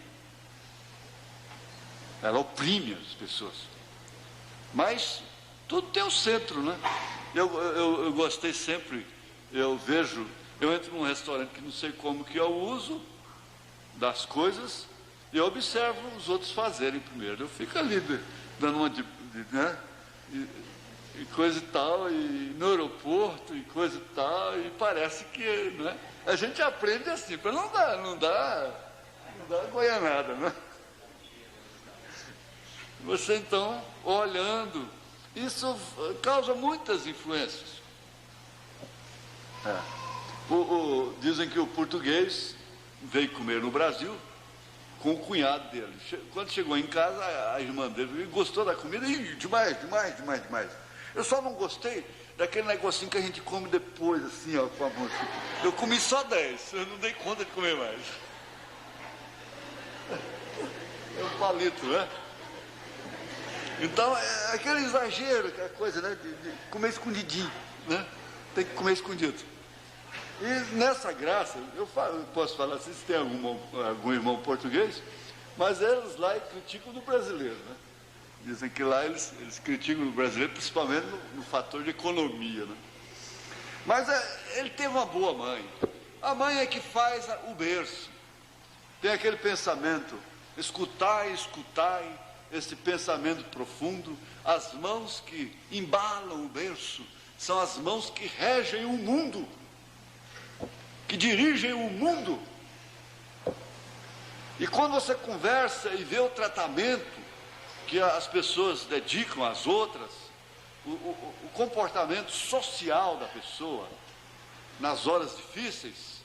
Ela oprime as pessoas. Mas tudo tem um centro, né? Eu gostei sempre, eu Eu entro num restaurante que não sei como que eu uso das coisas, e eu observo os outros fazerem primeiro. Eu fico ali dando uma né? E coisa e tal, e no aeroporto, e coisa e tal, e parece que, né? A gente aprende assim, para não dar goianada, né? Você então, olhando, isso causa muitas influências. Dizem que o português veio comer no Brasil com o cunhado dele. Quando chegou em casa, a irmã dele gostou da comida, e demais. Eu só não gostei daquele negocinho que a gente come depois, assim, ó, com a mão assim. Eu comi só 10, eu não dei conta de comer mais. É um palito, né? Então, é aquele exagero, aquela coisa, né, de comer escondidinho, né? Tem que comer escondido. E nessa graça, eu posso falar assim, se tem algum irmão português, mas eles lá criticam do brasileiro, né? Dizem que lá eles criticam o brasileiro, principalmente no fator de economia, né? Mas ele teve uma boa mãe. A mãe é que faz o berço. Tem aquele pensamento, escutai, esse pensamento profundo. As mãos que embalam o berço são as mãos que regem o mundo, que dirigem o mundo. E quando você conversa e vê o tratamento que as pessoas dedicam às outras, o comportamento social da pessoa nas horas difíceis,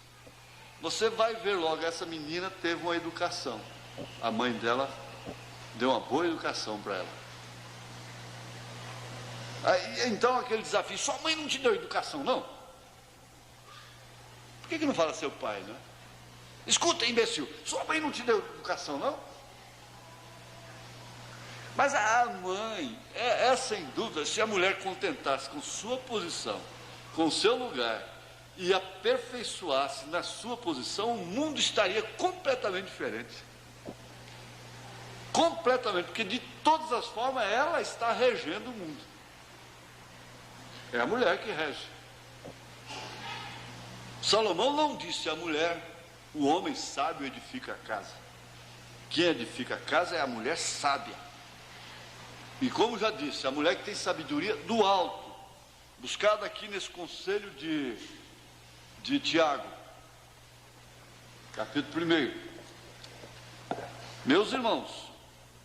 você vai ver logo, essa menina teve uma educação. A mãe dela deu uma boa educação para ela. Então aquele desafio, sua mãe não te deu educação, não? Por que não fala seu pai, né? Escuta, imbecil, sua mãe não te deu educação, não? Mas a mãe, sem dúvida, se a mulher contentasse com sua posição, com o seu lugar, e aperfeiçoasse na sua posição, o mundo estaria completamente diferente. Completamente, porque de todas as formas ela está regendo o mundo. É a mulher que rege. Salomão não disse à mulher, o homem sábio edifica a casa. Quem edifica a casa é a mulher sábia. E como já disse, a mulher que tem sabedoria do alto, buscada aqui nesse conselho de Tiago, capítulo 1. Meus irmãos,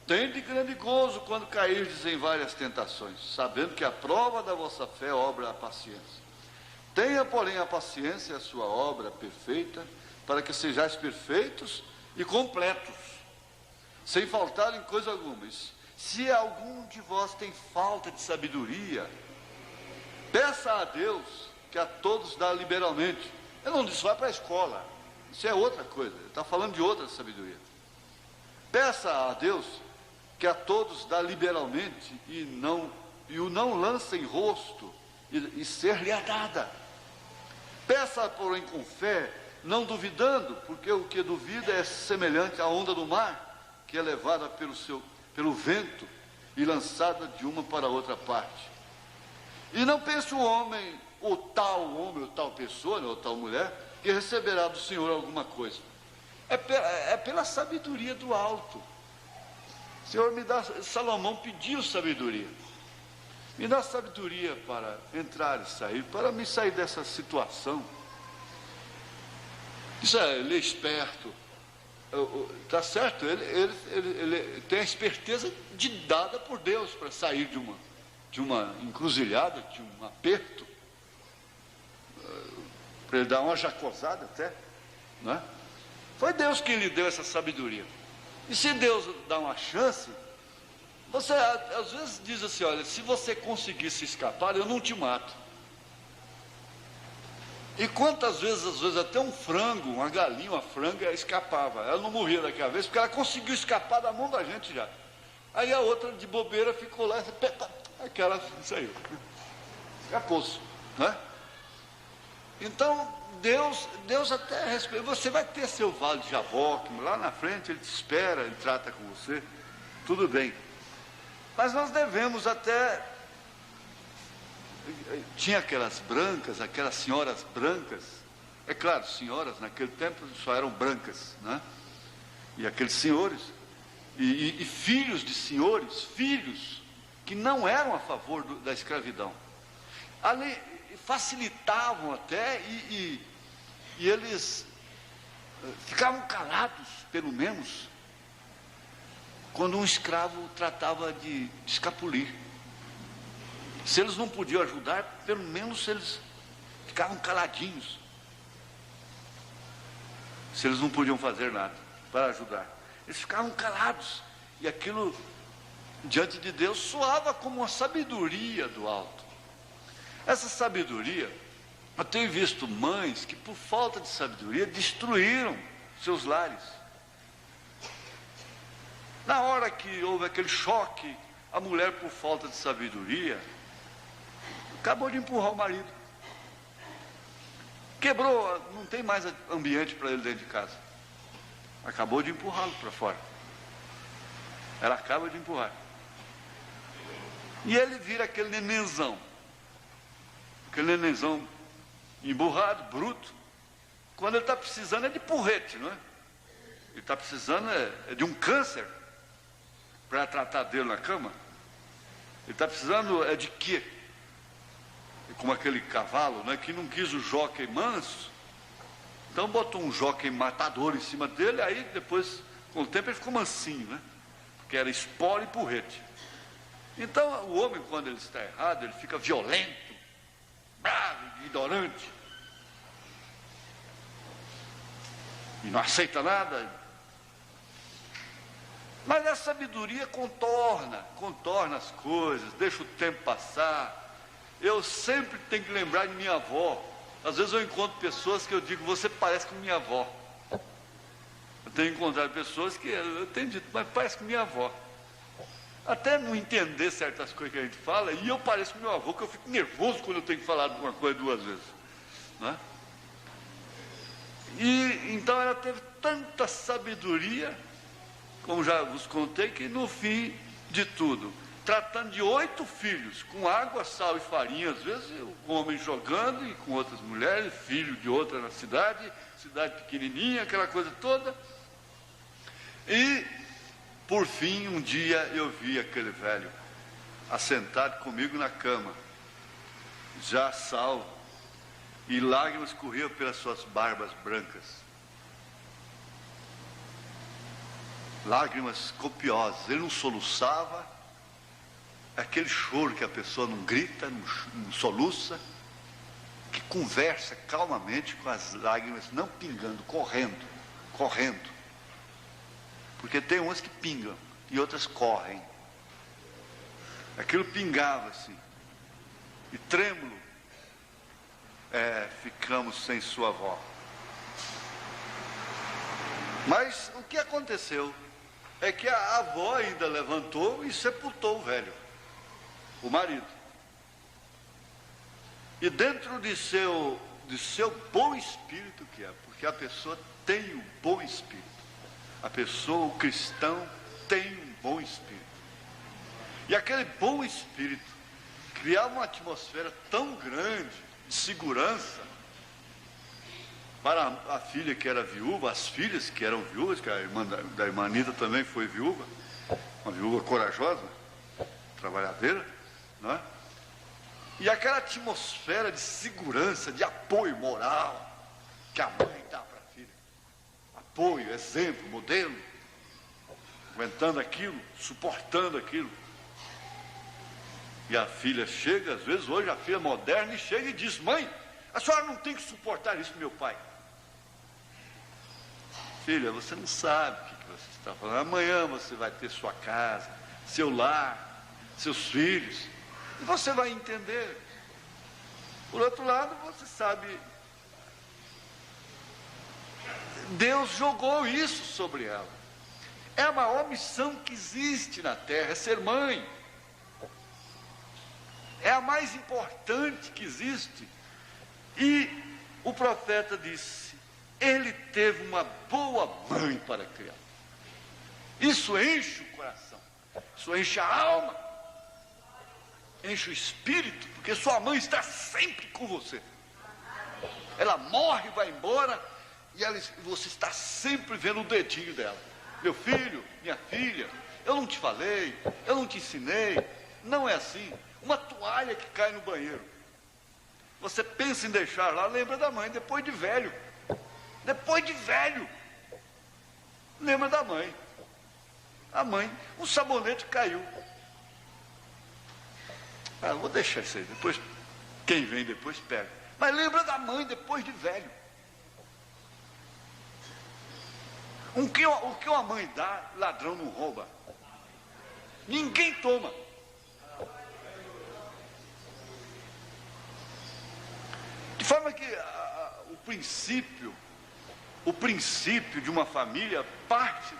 tende grande gozo quando cairdes em várias tentações, sabendo que a prova da vossa fé obra a paciência. Tenha, porém, a paciência a sua obra perfeita, para que sejais perfeitos e completos, sem faltar em coisa alguma. Se algum de vós tem falta de sabedoria, peça a Deus, que a todos dá liberalmente. Eu não disse, vai para a escola, isso é outra coisa, ele está falando de outra sabedoria. Peça a Deus, que a todos dá liberalmente, e o não lança em rosto, e ser-lhe-á dada. Peça, porém, com fé, não duvidando, porque o que duvida é semelhante à onda do mar, que é levada pelo vento e lançada de uma para outra parte. E não pense o homem, ou tal pessoa, ou tal mulher, que receberá do Senhor alguma coisa. É pela sabedoria do alto. Senhor, me dá, Salomão pediu sabedoria. Me dá sabedoria para entrar e sair, para me sair dessa situação. Isso ele é esperto. Está certo, ele tem a esperteza dada por Deus para sair de uma encruzilhada, de um aperto, para ele dar uma jacosada até, né? Foi Deus quem lhe deu essa sabedoria. E se Deus dá uma chance, você às vezes diz assim, olha, se você conseguisse escapar, eu não te mato. E quantas vezes, às vezes até um frango, uma galinha, uma franga escapava. Ela não morria daquela vez, porque ela conseguiu escapar da mão da gente já. Aí a outra de bobeira ficou lá, aquela saiu. Escapou-se, né? Então, Deus até respeita. Você vai ter seu vale de Jaboque, lá na frente ele te espera, ele trata com você, tudo bem. Mas nós devemos até... Tinha aquelas senhoras brancas, É claro, senhoras naquele tempo só eram brancas, né? E aqueles senhores, e filhos de senhores, filhos que não eram a favor da escravidão. Ali facilitavam até, e eles ficavam calados, pelo menos, quando um escravo tratava de escapulir. Se eles não podiam ajudar, pelo menos eles ficavam caladinhos. Se eles não podiam fazer nada para ajudar, eles ficavam calados. E aquilo, diante de Deus, soava como uma sabedoria do alto. Essa sabedoria, eu tenho visto mães que, por falta de sabedoria, destruíram seus lares. Na hora que houve aquele choque, a mulher, por falta de sabedoria, acabou de empurrar o marido. Quebrou, não tem mais ambiente para ele dentro de casa. Acabou de empurrá-lo para fora. Ela acaba de empurrar. E ele vira aquele nenenzão. Aquele nenenzão emburrado, bruto. Quando ele está precisando é de porrete, não é? Ele está precisando é de um câncer para tratar dele na cama. Ele está precisando é de quê? Como aquele cavalo, né, que não quis o jockey manso, então botou um jockey matador em cima dele, aí depois, com o tempo, ele ficou mansinho, né? Porque era espora e porrete. Então, o homem, quando ele está errado, ele fica violento, bravo, ignorante, e não aceita nada. Mas a sabedoria contorna as coisas, deixa o tempo passar. Eu sempre tenho que lembrar de minha avó. Às vezes eu encontro pessoas que eu digo, você parece com minha avó. Eu tenho encontrado pessoas que eu tenho dito, mas parece com minha avó. Até não entender certas coisas que a gente fala, e eu pareço com meu avô, que eu fico nervoso quando eu tenho que falar de uma coisa 2 vezes, né? E então ela teve tanta sabedoria, como já vos contei, que no fim de tudo, tratando de 8 filhos, com água, sal e farinha, às vezes o homem jogando, e com outras mulheres, filho de outra na cidade pequenininha, aquela coisa toda. E, por fim, um dia eu vi aquele velho assentado comigo na cama, já salvo, e lágrimas corriam pelas suas barbas brancas. Lágrimas copiosas. Ele não soluçava, aquele choro que a pessoa não grita, não soluça, que conversa calmamente com as lágrimas não pingando, correndo. Porque tem umas que pingam e outras correm. Aquilo pingava assim. E trêmulo, ficamos sem sua avó. Mas o que aconteceu é que a avó ainda levantou e sepultou o velho, o marido. E dentro de seu bom espírito que é, porque a pessoa tem um bom espírito. A pessoa, o cristão, tem um bom espírito. E aquele bom espírito criava uma atmosfera tão grande de segurança para a filha que era viúva, as filhas que eram viúvas, que a irmã da irmã Anita também foi viúva, uma viúva corajosa, trabalhadeira, não é? E aquela atmosfera de segurança, de apoio moral que a mãe dá para a filha. Apoio, exemplo, modelo, aguentando aquilo, suportando aquilo. E a filha chega, às vezes hoje a filha moderna, e chega e diz: mãe, a senhora não tem que suportar isso, meu pai. Filha, você não sabe o que você está falando. Amanhã você vai ter sua casa, seu lar, seus filhos, e você vai entender. Por outro lado, você sabe, Deus jogou isso sobre ela. É a maior missão que existe na terra, é ser mãe. É a mais importante que existe. E o profeta disse: ele teve uma boa mãe para criar. Isso enche o coração, isso enche a alma, enche o espírito, porque sua mãe está sempre com você. Ela morre, vai embora, e você está sempre vendo o dedinho dela. Meu filho, minha filha, eu não te falei, eu não te ensinei. Não é assim. Uma toalha que cai no banheiro, você pensa em deixar lá, lembra da mãe, depois de velho. Depois de velho, lembra da mãe. A mãe, um sabonete caiu. Vou deixar isso aí, depois, quem vem depois pega. Mas lembra da mãe depois de velho. O que uma mãe dá, ladrão não rouba. Ninguém toma. De forma que o princípio de uma família parte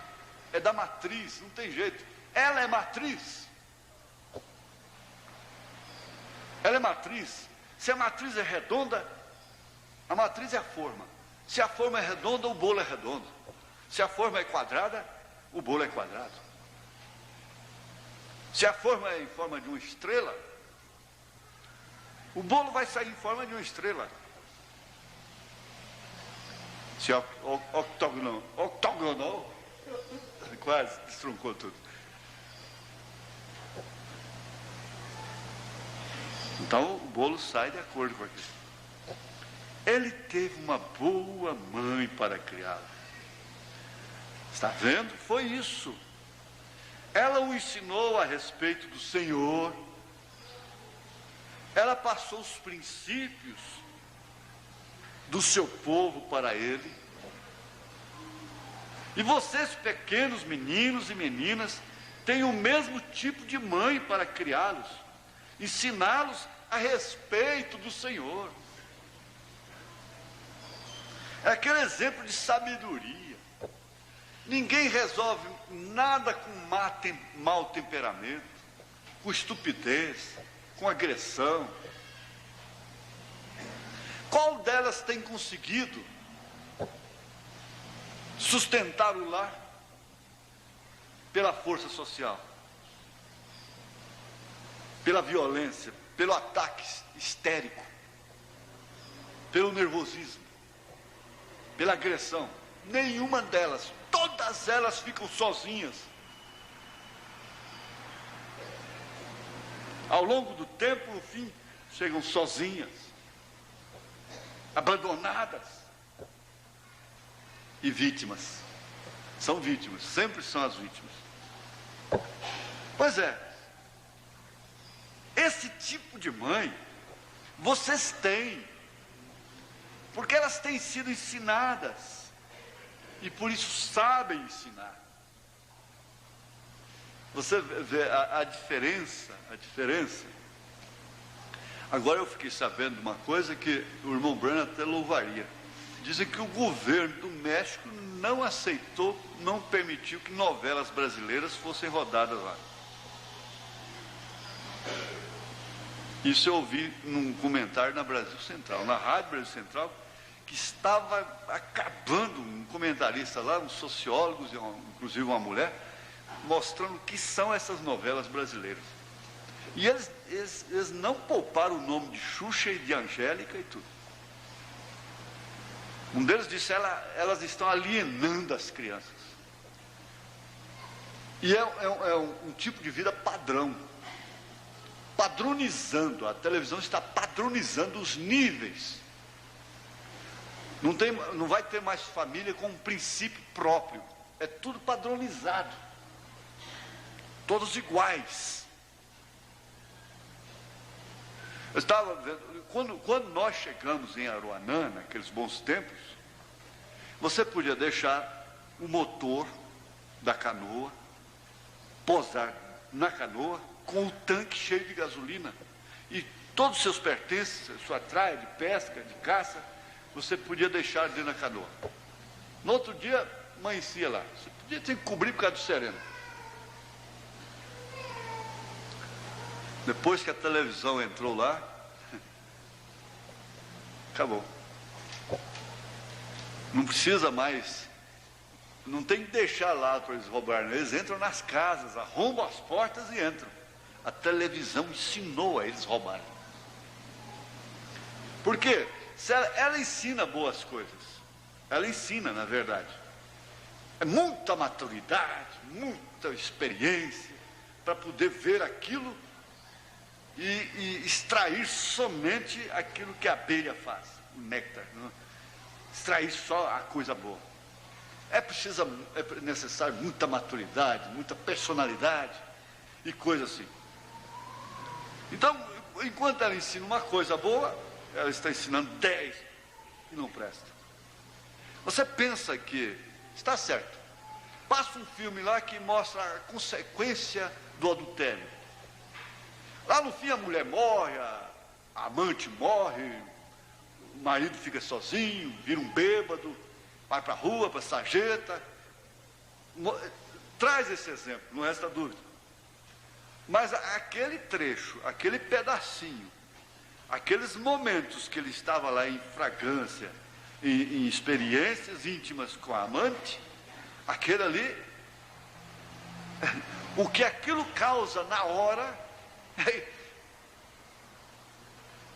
é da matriz, não tem jeito. Ela é matriz. Ela é matriz. Se a matriz é redonda, a matriz é a forma. Se a forma é redonda, o bolo é redondo. Se a forma é quadrada, o bolo é quadrado. Se a forma é em forma de uma estrela, o bolo vai sair em forma de uma estrela. Se é octogonal, quase destruncou tudo. Então o bolo sai de acordo com aquilo. Ele teve uma boa mãe para criá-lo. Está vendo? Foi isso. Ela o ensinou a respeito do Senhor. Ela passou os princípios do seu povo para ele. E vocês, pequenos meninos e meninas, têm o mesmo tipo de mãe para criá-los, ensiná-los a respeito do Senhor. É aquele exemplo de sabedoria. Ninguém resolve nada com mau temperamento, com estupidez, com agressão. Qual delas tem conseguido sustentar o lar pela força social, pela violência, pelo ataque histérico, pelo nervosismo, pela agressão? Nenhuma delas. Todas elas ficam sozinhas. Ao longo do tempo, no fim, chegam sozinhas, abandonadas e vítimas. São vítimas, sempre são as vítimas. Pois é, esse tipo de mãe vocês têm, porque elas têm sido ensinadas e por isso sabem ensinar. Você vê a diferença. Agora eu fiquei sabendo de uma coisa que o irmão Branham até louvaria. Dizem que o governo do México não aceitou, não permitiu que novelas brasileiras fossem rodadas lá. Isso eu ouvi num comentário na Brasil Central, na Rádio Brasil Central, que estava acabando, um comentarista lá, um sociólogo, inclusive uma mulher, mostrando o que são essas novelas brasileiras. E eles não pouparam o nome de Xuxa e de Angélica e tudo. Um deles disse, elas estão alienando as crianças. E é um tipo de vida padrão. Padronizando, a televisão está padronizando os níveis. Não vai ter mais família com um princípio próprio. É tudo padronizado. Todos iguais. Eu estava vendo, quando nós chegamos em Aruanã, naqueles bons tempos, você podia deixar o motor da canoa, posar na canoa, com o tanque cheio de gasolina, e todos os seus pertences, sua traia de pesca, de caça, você podia deixar dentro da canoa. No outro dia, amanhecia lá. Você podia ter que cobrir por causa do sereno. Depois que a televisão entrou lá, acabou. Não precisa mais, não tem que deixar lá para eles roubarem. Eles entram nas casas, arrombam as portas e entram. A televisão ensinou a eles roubarem. Por quê? ela ensina boas coisas. Ela ensina, na verdade. É muita maturidade, muita experiência, para poder ver aquilo e extrair somente aquilo que a abelha faz, o néctar, não? Extrair só a coisa boa. É necessário muita maturidade, muita personalidade e coisa assim. Então, enquanto ela ensina uma coisa boa, ela está ensinando 10 que não presta. Você pensa que está certo. Passa um filme lá que mostra a consequência do adultério. Lá no fim a mulher morre, a amante morre, o marido fica sozinho, vira um bêbado, vai para a rua, para a sarjeta. Traz esse exemplo, não resta dúvida. Mas aquele trecho, aquele pedacinho, aqueles momentos que ele estava lá em fragrância, em experiências íntimas com a amante, aquele ali, o que aquilo causa na hora,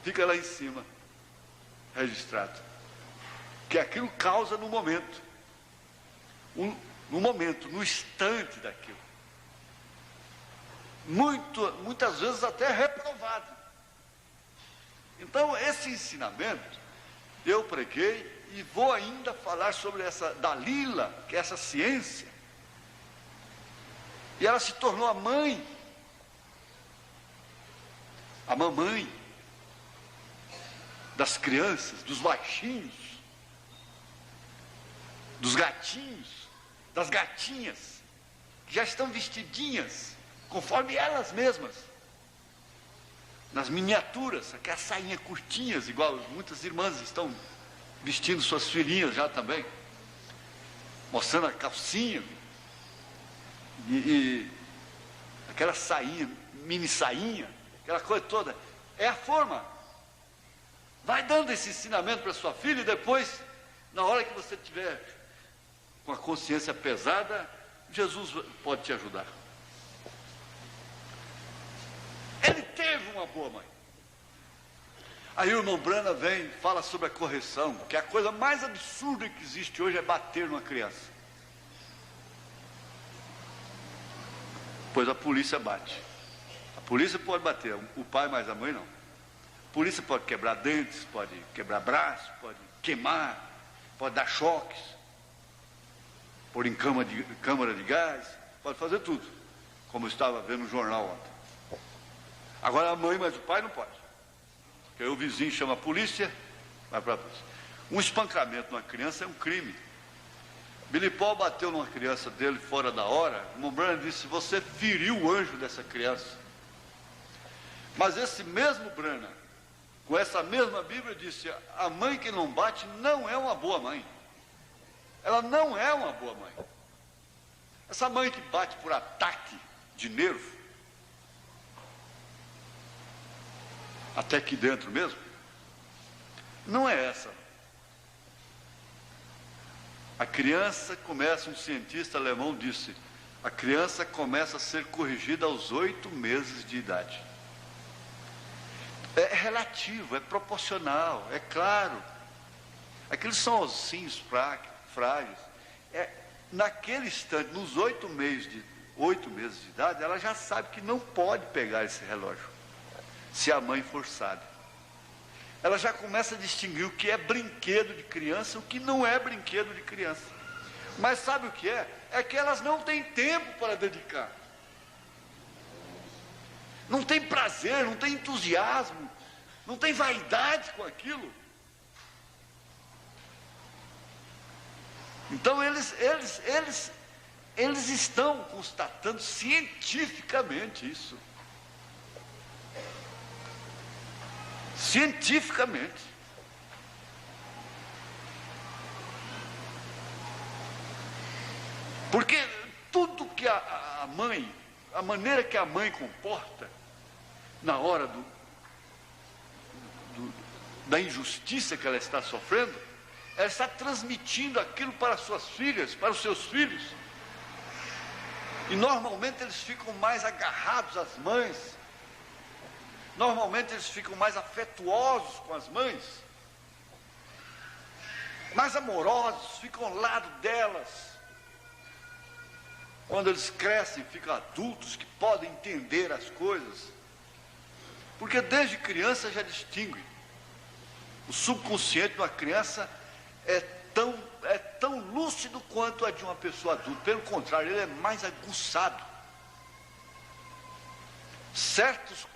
fica lá em cima, registrado. Que aquilo causa no momento, no instante daquilo. Muitas vezes até reprovado. Então, esse ensinamento, eu preguei e vou ainda falar sobre essa Dalila, que é essa ciência. E ela se tornou a mãe, a mamãe das crianças, dos baixinhos, dos gatinhos, das gatinhas, que já estão vestidinhas, conforme elas mesmas, nas miniaturas, aquelas sainhas curtinhas, igual muitas irmãs estão vestindo suas filhinhas já também, mostrando a calcinha, e aquela sainha, mini sainha, aquela coisa toda, é a forma. Vai dando esse ensinamento para sua filha e depois, na hora que você tiver com a consciência pesada, Jesus pode te ajudar. Ele teve uma boa mãe. Aí o irmão Brana vem e fala sobre a correção, que a coisa mais absurda que existe hoje é bater numa criança. Pois a polícia bate. A polícia pode bater, o pai mais a mãe não. A polícia pode quebrar dentes, pode quebrar braço, pode queimar, pode dar choques, pôr em câmara de gás, pode fazer tudo, como eu estava vendo no jornal ontem. Agora a mãe, mas o pai não pode. Porque aí o vizinho chama a polícia, vai para a polícia. Um espancamento numa criança é um crime. Billy Paul bateu numa criança dele fora da hora. O irmão Branham disse: você feriu o anjo dessa criança. Mas esse mesmo Branham, com essa mesma Bíblia, disse: a mãe que não bate não é uma boa mãe. Ela não é uma boa mãe. Essa mãe que bate por ataque de nervo, até aqui dentro mesmo, não é essa. A criança começa, um cientista alemão disse, a criança começa a ser corrigida aos 8 meses de idade. É relativo, é proporcional, é claro. Aqueles são ossinhos frágeis. Naquele instante, nos 8 meses de idade, ela já sabe que não pode pegar esse relógio, se a mãe for sábia. Ela já começa a distinguir o que é brinquedo de criança e o que não é brinquedo de criança. Mas sabe o que é? É que elas não têm tempo para dedicar. Não tem prazer, não tem entusiasmo, não tem vaidade com aquilo. Então eles estão constatando cientificamente isso. Cientificamente. Porque tudo que a mãe, a maneira que a mãe comporta na hora da injustiça que ela está sofrendo, ela está transmitindo aquilo para suas filhas, para os seus filhos. E normalmente eles ficam mais agarrados às mães. Normalmente eles ficam mais afetuosos com as mães. mais amorosos, ficam ao lado delas. Quando eles crescem, ficam adultos que podem entender as coisas. Porque desde criança já distingue. O subconsciente de uma criança é tão lúcido quanto a de uma pessoa adulta. Pelo contrário, ele é mais aguçado. Certos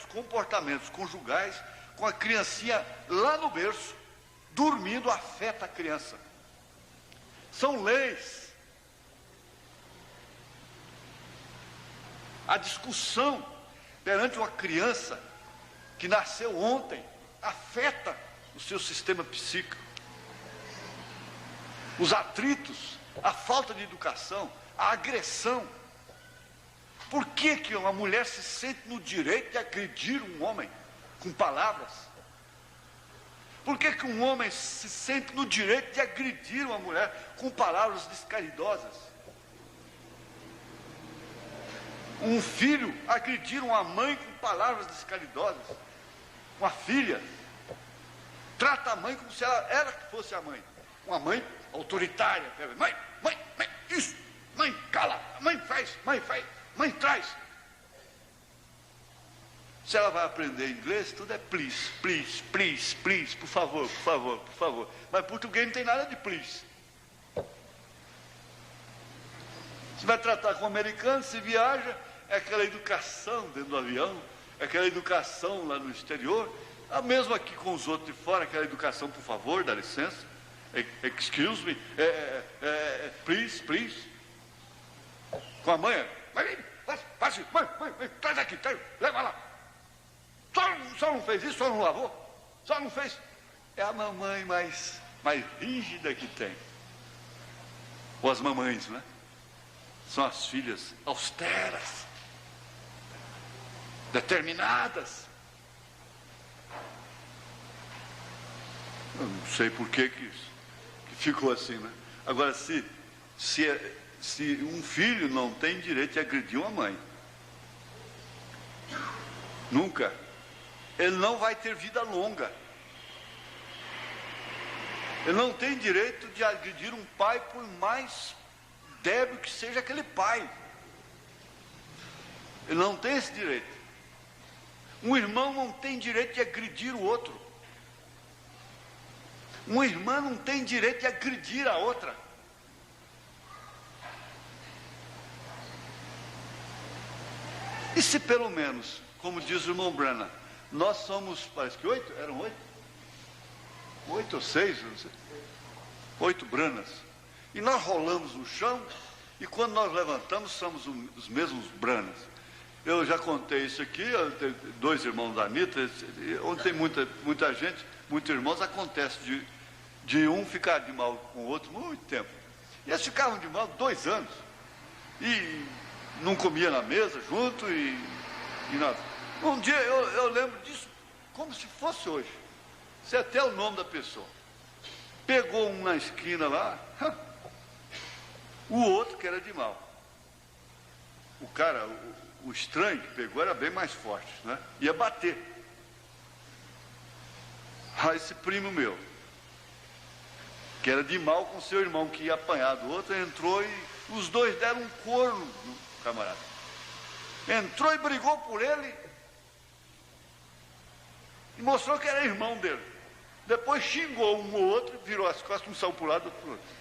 comportamentos conjugais com a criancinha lá no berço, dormindo, afeta a criança. São leis. A discussão perante uma criança que nasceu ontem afeta o seu sistema psíquico. Os atritos, a falta de educação, a agressão. Por que que uma mulher se sente no direito de agredir um homem com palavras? Por que que um homem se sente no direito de agredir uma mulher com palavras descaridosas? Um filho agredir uma mãe com palavras descaridosas. Uma filha trata a mãe como se ela que fosse a mãe. Uma mãe autoritária. Mãe, isso. Mãe, cala. Mãe faz, mãe traz. Se ela vai aprender inglês, tudo é please, please, please, please, por favor, por favor, por favor. Mas português não tem nada de please. Se vai tratar com americano, se viaja, é aquela educação dentro do avião, é aquela educação lá no exterior, a mesma aqui com os outros de fora, aquela educação, por favor, dá licença, excuse me, please, please. Com a mãe, mãe, traz aqui, leva lá. Só não fez isso, só não lavou, só não fez. É a mamãe mais rígida que tem. Ou as mamães, né? São as filhas austeras, determinadas. Eu não sei por que ficou assim, né? Agora, se um filho não tem direito de agredir uma mãe, nunca, ele não vai ter vida longa. Ele não tem direito de agredir um pai, por mais débil que seja aquele pai. Ele não tem esse direito. Um irmão não tem direito de agredir o outro. Uma irmã não tem direito de agredir a outra. E se pelo menos, como diz o irmão Branham, nós somos, parece que 8? Eram 8? 8 ou 6? Não sei. 8 Branhams. E nós rolamos no chão, e quando nós levantamos, somos os mesmos Branhams. Eu já contei isso aqui, eu tenho 2 irmãos da Anitta, onde tem muita gente, muitos irmãos, acontece de um ficar de mal com o outro muito tempo. E eles ficavam de mal 2 anos. E não comia na mesa junto e nada. Um dia eu lembro disso como se fosse hoje. Sei até o nome da pessoa. Pegou um na esquina lá, o outro que era de mal. O cara, o estranho que pegou era bem mais forte, né? Ia bater. Aí esse primo meu, que era de mal com seu irmão, que ia apanhar do outro, entrou e os dois deram um corno no camarada. Entrou e brigou por ele e mostrou que era irmão dele. Depois xingou um ou outro, virou as costas, um saiu para o lado, outro para o outro.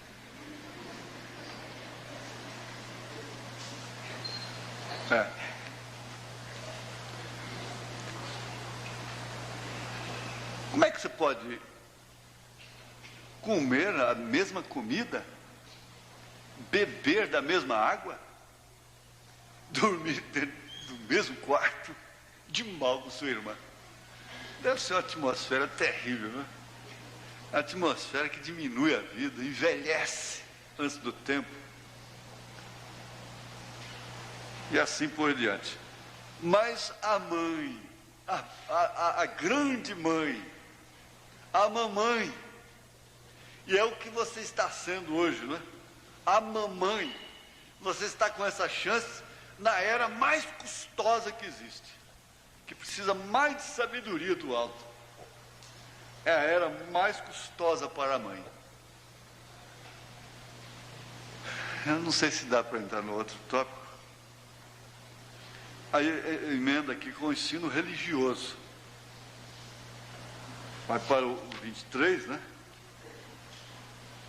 Como é que você pode comer a mesma comida, beber da mesma água, dormir dentro do mesmo quarto, de mal com sua irmã? Deve ser uma atmosfera terrível, né? A atmosfera que diminui a vida, envelhece antes do tempo. E assim por diante. Mas a mãe, a grande mãe, a mamãe, e é o que você está sendo hoje, né? A mamãe, você está com essa chance na era mais custosa que existe, que precisa mais de sabedoria do alto. é a era mais custosa para a mãe. Eu não sei se dá para entrar no outro tópico. Aí emenda aqui com o ensino religioso. Vai para o 23, né?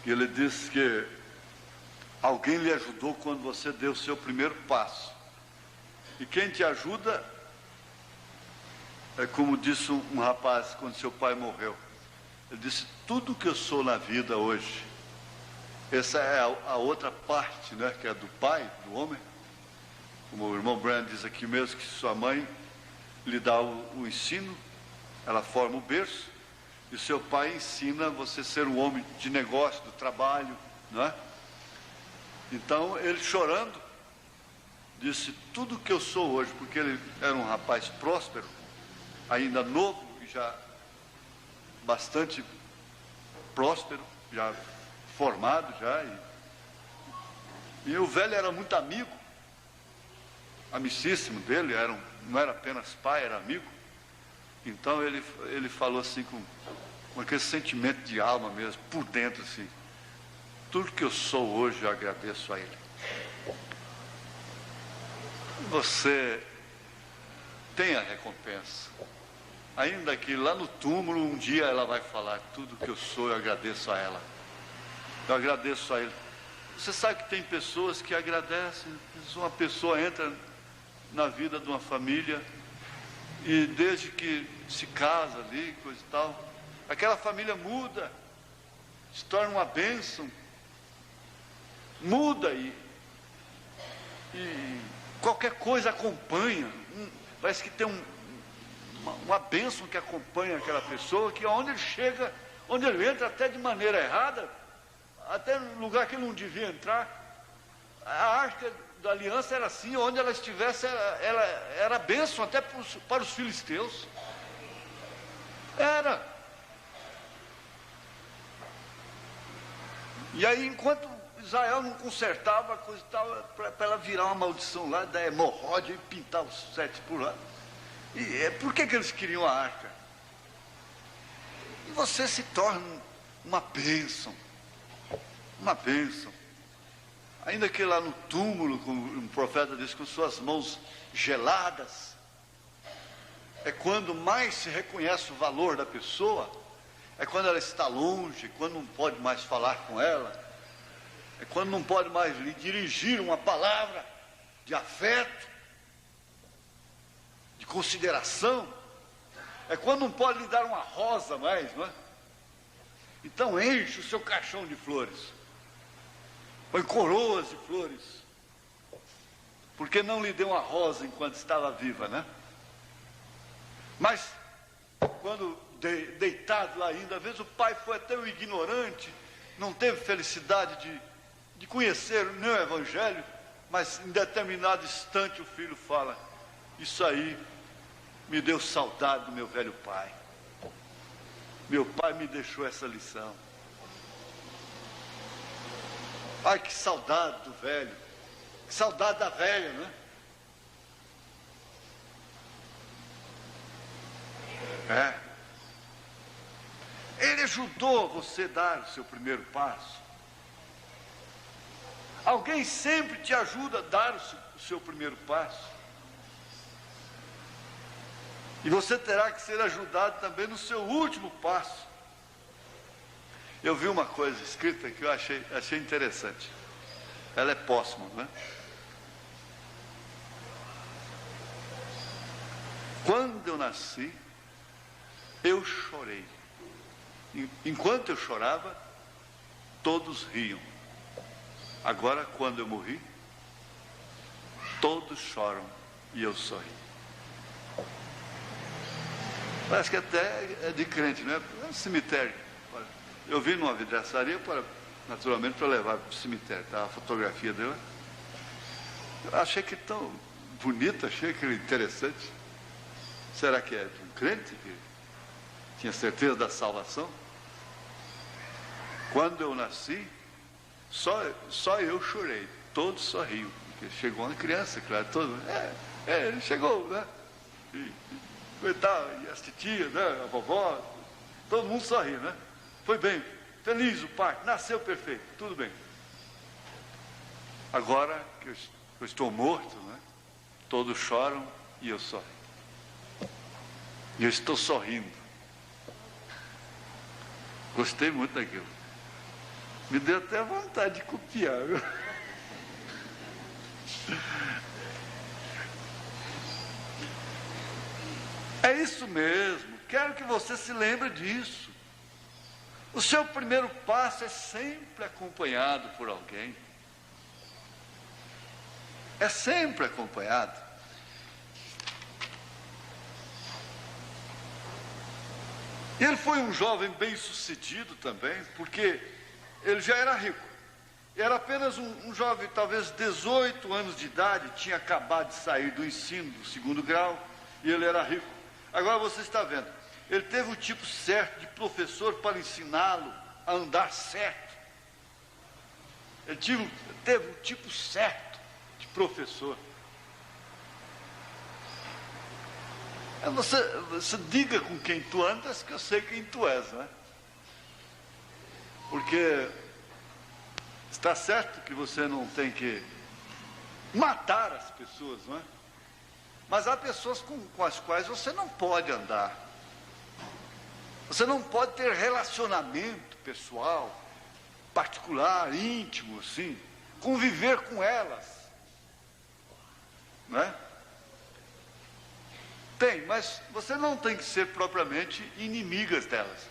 Que ele diz que alguém lhe ajudou quando você deu o seu primeiro passo. E quem te ajuda é como disse um rapaz quando seu pai morreu. Ele disse, tudo que eu sou na vida hoje, essa é a outra parte, né? Que é do pai, do homem. Como o irmão Brand diz aqui mesmo, que sua mãe lhe dá o ensino, ela forma o berço, e seu pai ensina você a ser um homem de negócio, do trabalho, não é? Então, ele chorando, disse, tudo que eu sou hoje, porque ele era um rapaz próspero, ainda novo, e já bastante próspero, já formado, já, e o velho era muito amigo, amicíssimo dele, não era apenas pai, era amigo. Então ele falou assim com aquele sentimento de alma mesmo, por dentro assim, tudo que eu sou hoje eu agradeço a ele. Você tem a recompensa, ainda que lá no túmulo um dia ela vai falar, tudo que eu sou eu agradeço a ela, eu agradeço a ele. Você sabe que tem pessoas que agradecem, uma pessoa entra na vida de uma família e desde que se casa ali, coisa e tal, aquela família muda, se torna uma bênção, muda e qualquer coisa acompanha, parece que tem uma bênção que acompanha aquela pessoa, que onde ele chega, onde ele entra até de maneira errada, até no lugar que ele não devia entrar, a arca da aliança era assim, onde ela estivesse, ela era bênção até para os filisteus. Era. E aí, enquanto Israel não consertava a coisa e tal, para ela virar uma maldição lá, da hemorroide e pintar os 7 por lá. E por que eles queriam a arca? E você se torna uma bênção. Uma bênção. Ainda que lá no túmulo, como um profeta diz, com suas mãos geladas, é quando mais se reconhece o valor da pessoa, é quando ela está longe, quando não pode mais falar com ela, é quando não pode mais lhe dirigir uma palavra de afeto, de consideração, é quando não pode lhe dar uma rosa mais, não é? Então enche o seu caixão de flores, põe coroas de flores, porque não lhe deu uma rosa enquanto estava viva, né? Mas quando deitado lá ainda, às vezes o pai foi até um ignorante, não teve felicidade de conhecer nem o evangelho, mas em determinado instante o filho fala, isso aí me deu saudade do meu velho pai, meu pai me deixou essa lição. Ai, que saudade do velho, que saudade da velha, né? Ele ajudou você a dar o seu primeiro passo. Alguém sempre te ajuda a dar o seu primeiro passo. E você terá que ser ajudado também no seu último passo. Eu vi uma coisa escrita que eu achei interessante. Ela é póstuma, né? Quando eu nasci, eu chorei. Enquanto eu chorava, todos riam. Agora, quando eu morri, todos choram e eu sorri. Parece que até é de crente, né? É um cemitério. Eu vi numa vidraçaria, naturalmente, para levar para o cemitério. Tá? A fotografia dela. Eu achei que tão bonita, achei que interessante. Será que é de um crente que tinha certeza da salvação? Quando eu nasci, só eu chorei, todos sorriam, porque chegou uma criança, claro, ele chegou, né? E as titias, né? A vovó, Todo mundo sorri, né? Foi bem, feliz o parto, nasceu perfeito, tudo bem. Agora que eu estou morto, né? Todos choram e eu sorrio. E eu estou sorrindo. Gostei muito daquilo. Me deu até vontade de copiar, viu? É isso mesmo. Quero que você se lembre disso. O seu primeiro passo é sempre acompanhado por alguém. É sempre acompanhado. Ele foi um jovem bem-sucedido também, porque ele já era rico. Era apenas um jovem, talvez 18 anos de idade, tinha acabado de sair do ensino do 2º grau, e ele era rico. Agora você está vendo, ele teve o tipo certo de professor para ensiná-lo a andar certo. Ele teve o tipo certo de professor. Você diga com quem tu andas, que eu sei quem tu és, né? Porque está certo que você não tem que matar as pessoas, não é? Mas há pessoas com as quais você não pode andar. Você não pode ter relacionamento pessoal, particular, íntimo, assim, conviver com elas, não é? Tem, mas você não tem que ser propriamente inimigas delas.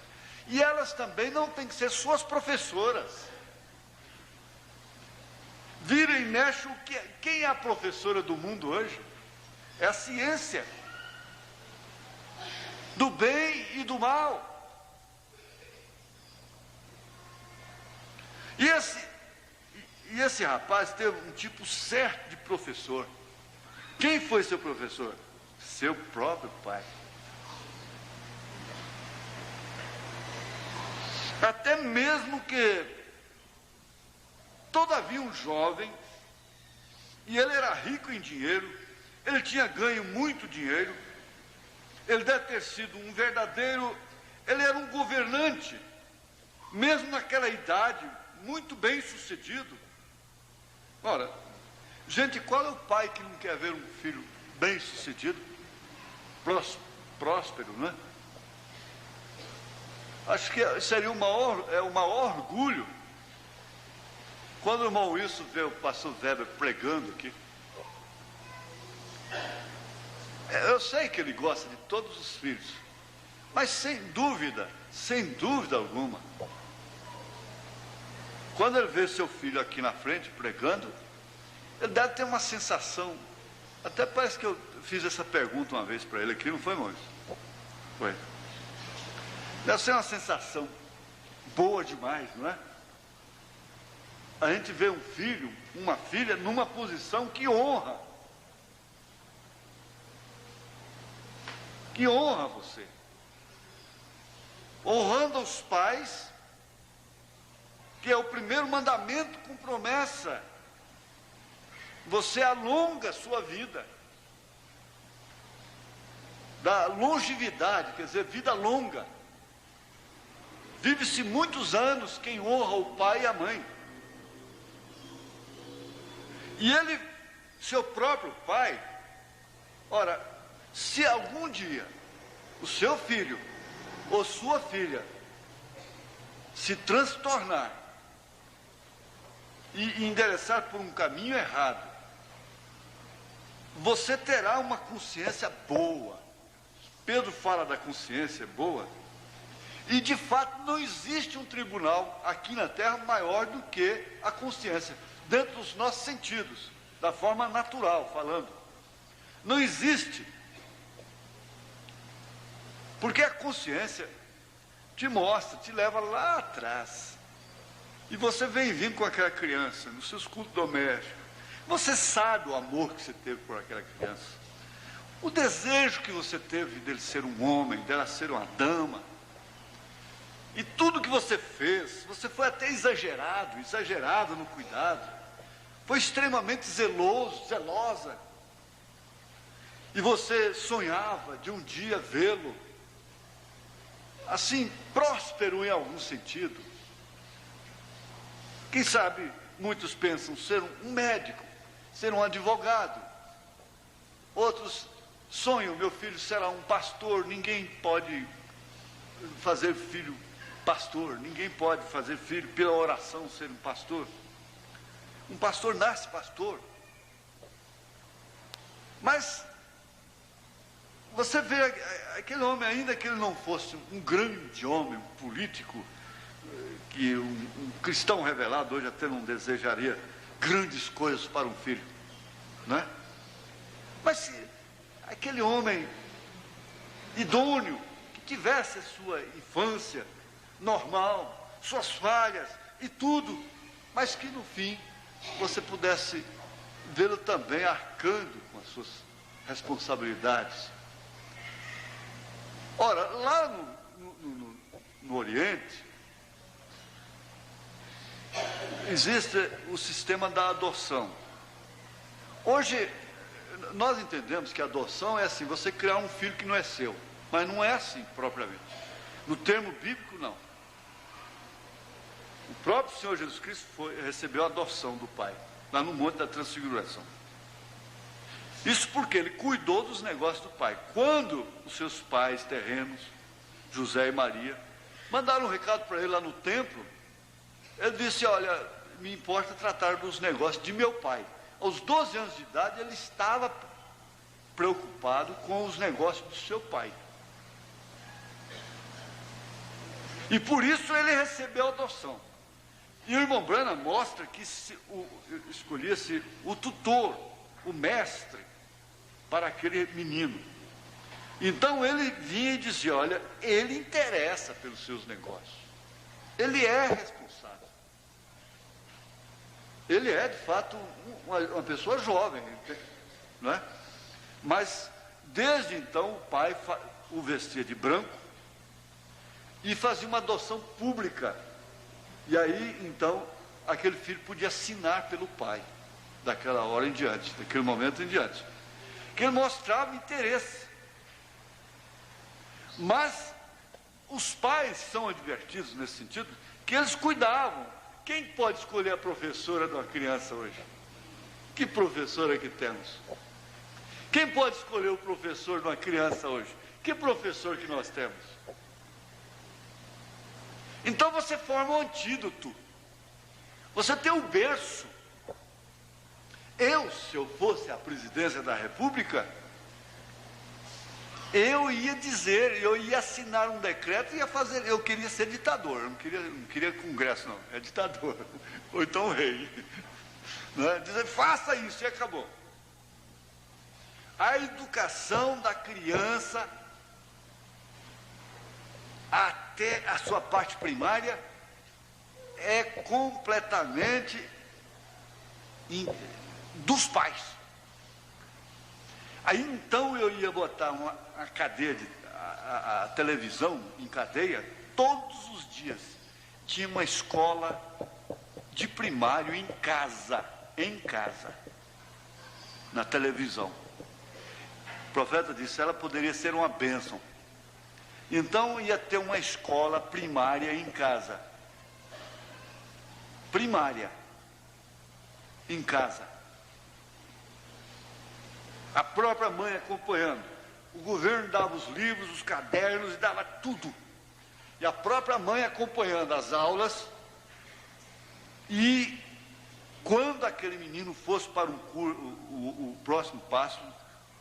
E elas também não têm que ser suas professoras. Vira e mexe, quem é a professora do mundo hoje? É a ciência. Do bem e do mal. E esse rapaz teve um tipo certo de professor. Quem foi seu professor? Seu próprio pai. Até mesmo que, todavia, um jovem, e ele era rico em dinheiro, ele tinha ganho muito dinheiro, ele deve ter sido um verdadeiro, ele era um governante, mesmo naquela idade, muito bem sucedido. Ora, gente, qual é o pai que não quer ver um filho bem sucedido? Próspero, né? Acho que seria o maior orgulho. Quando o irmão Wilson vê o pastor Weber pregando aqui, eu sei que ele gosta de todos os filhos, mas sem dúvida alguma, quando ele vê seu filho aqui na frente pregando, ele deve ter uma sensação. Até parece que eu fiz essa pergunta uma vez para ele aqui, não foi, irmãos? Foi. Deve ser uma sensação boa demais, não é? A gente vê um filho, uma filha, numa posição que honra. Que honra você. Honrando os pais, que é o primeiro mandamento com promessa. Você alonga a sua vida. Da longevidade, quer dizer, vida longa. Vive-se muitos anos quem honra o pai e a mãe. E ele, seu próprio pai, ora, se algum dia o seu filho ou sua filha se transtornar e endereçar por um caminho errado, você terá uma consciência boa. Pedro fala da consciência boa. E de fato não existe um tribunal aqui na terra maior do que a consciência, dentro dos nossos sentidos, da forma natural falando. Não existe. Porque a consciência te mostra, te leva lá atrás. E você vem vindo com aquela criança, nos seus cultos domésticos. Você sabe o amor que você teve por aquela criança. O desejo que você teve dele ser um homem, dela ser uma dama. E tudo que você fez, você foi até exagerado no cuidado. Foi extremamente zelosa. E você sonhava de um dia vê-lo assim, próspero em algum sentido. Quem sabe, muitos pensam ser um médico, ser um advogado. Outros sonham, meu filho será um pastor. Ninguém pode fazer filho pastor, ninguém pode fazer filho pela oração ser um pastor. Um pastor nasce pastor. Mas você vê aquele homem, ainda que ele não fosse um grande homem, um político, que um cristão revelado hoje até não desejaria grandes coisas para um filho, né? Mas se aquele homem idôneo, que tivesse a sua infância normal, suas falhas e tudo, mas que no fim você pudesse vê-lo também arcando com as suas responsabilidades. Ora, lá no Oriente, existe o sistema da adoção. Hoje, nós entendemos que a adoção é assim, você criar um filho que não é seu, mas não é assim propriamente. No termo bíblico, não. O próprio Senhor Jesus Cristo recebeu a adoção do Pai, lá no Monte da Transfiguração. Isso porque ele cuidou dos negócios do Pai. Quando os seus pais terrenos, José e Maria, mandaram um recado para ele lá no templo, ele disse, olha, me importa tratar dos negócios de meu pai. Aos 12 anos de idade, ele estava preocupado com os negócios do seu pai. E por isso ele recebeu a adoção. E o irmão Branham mostra que escolhia-se o tutor, o mestre, para aquele menino. Então ele vinha e dizia, olha, ele interessa pelos seus negócios. Ele é responsável. Ele é, de fato, uma pessoa jovem, não é? Mas, desde então, o pai o vestia de branco e fazia uma adoção pública. E aí, então, aquele filho podia assinar pelo pai, daquela hora em diante, daquele momento em diante. Que ele mostrava interesse. Mas, os pais são advertidos nesse sentido, que eles cuidavam. Quem pode escolher a professora de uma criança hoje? Que professora que temos? Quem pode escolher o professor de uma criança hoje? Que professor que nós temos? Então você forma um antídoto. Você tem um berço. Se eu fosse a presidência da República, eu ia dizer, eu ia assinar um decreto e ia fazer, eu queria ser ditador, eu não queria congresso não, é ditador, ou então rei, né? Dizer, faça isso e acabou. A educação da criança, até a sua parte primária, é completamente dos pais. Aí então eu ia botar a cadeia, a televisão em cadeia, todos os dias. Tinha uma escola de primário em casa, na televisão. O profeta disse, ela poderia ser uma bênção. Então ia ter uma escola primária em casa. Primária. Em casa. A própria mãe acompanhando. O governo dava os livros, os cadernos e dava tudo. E a própria mãe acompanhando as aulas. E quando aquele menino fosse para o próximo passo,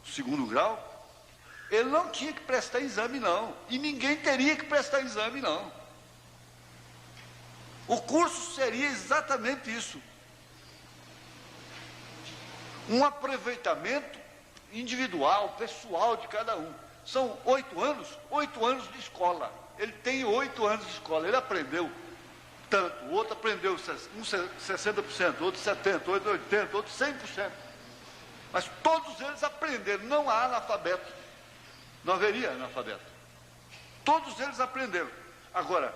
o segundo grau, ele não tinha que prestar exame não. E ninguém teria que prestar exame não. O curso seria exatamente isso. Um aproveitamento individual, pessoal de cada um. São 8 anos de escola. Ele tem 8 anos de escola, ele aprendeu tanto, o outro aprendeu um 60%, outro 70%, outro 80%, outro 100%. Mas todos eles aprenderam, não há analfabeto, não haveria analfabeto. Todos eles aprenderam. Agora,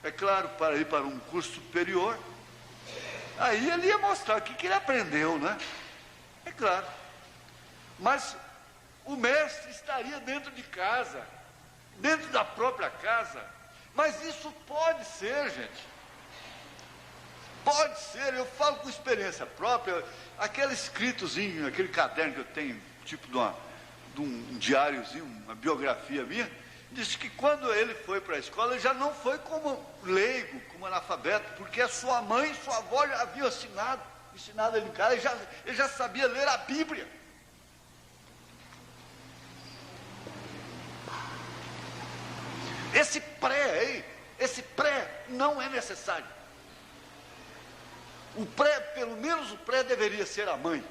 é claro, para ir para um curso superior, aí ele ia mostrar o que ele aprendeu, né? É claro. Mas o mestre estaria dentro de casa. dentro da própria casa. Mas isso pode ser, gente. Pode ser, eu falo com experiência própria. Aquele escritozinho, aquele caderno que eu tenho, tipo de um diáriozinho, uma biografia minha, diz que quando ele foi para a escola, ele já não foi como leigo, como analfabeto, porque a sua mãe e sua avó já haviam ensinado ele em casa, ele já sabia ler a Bíblia. Esse pré não é necessário. Pelo menos o pré deveria ser a mãe.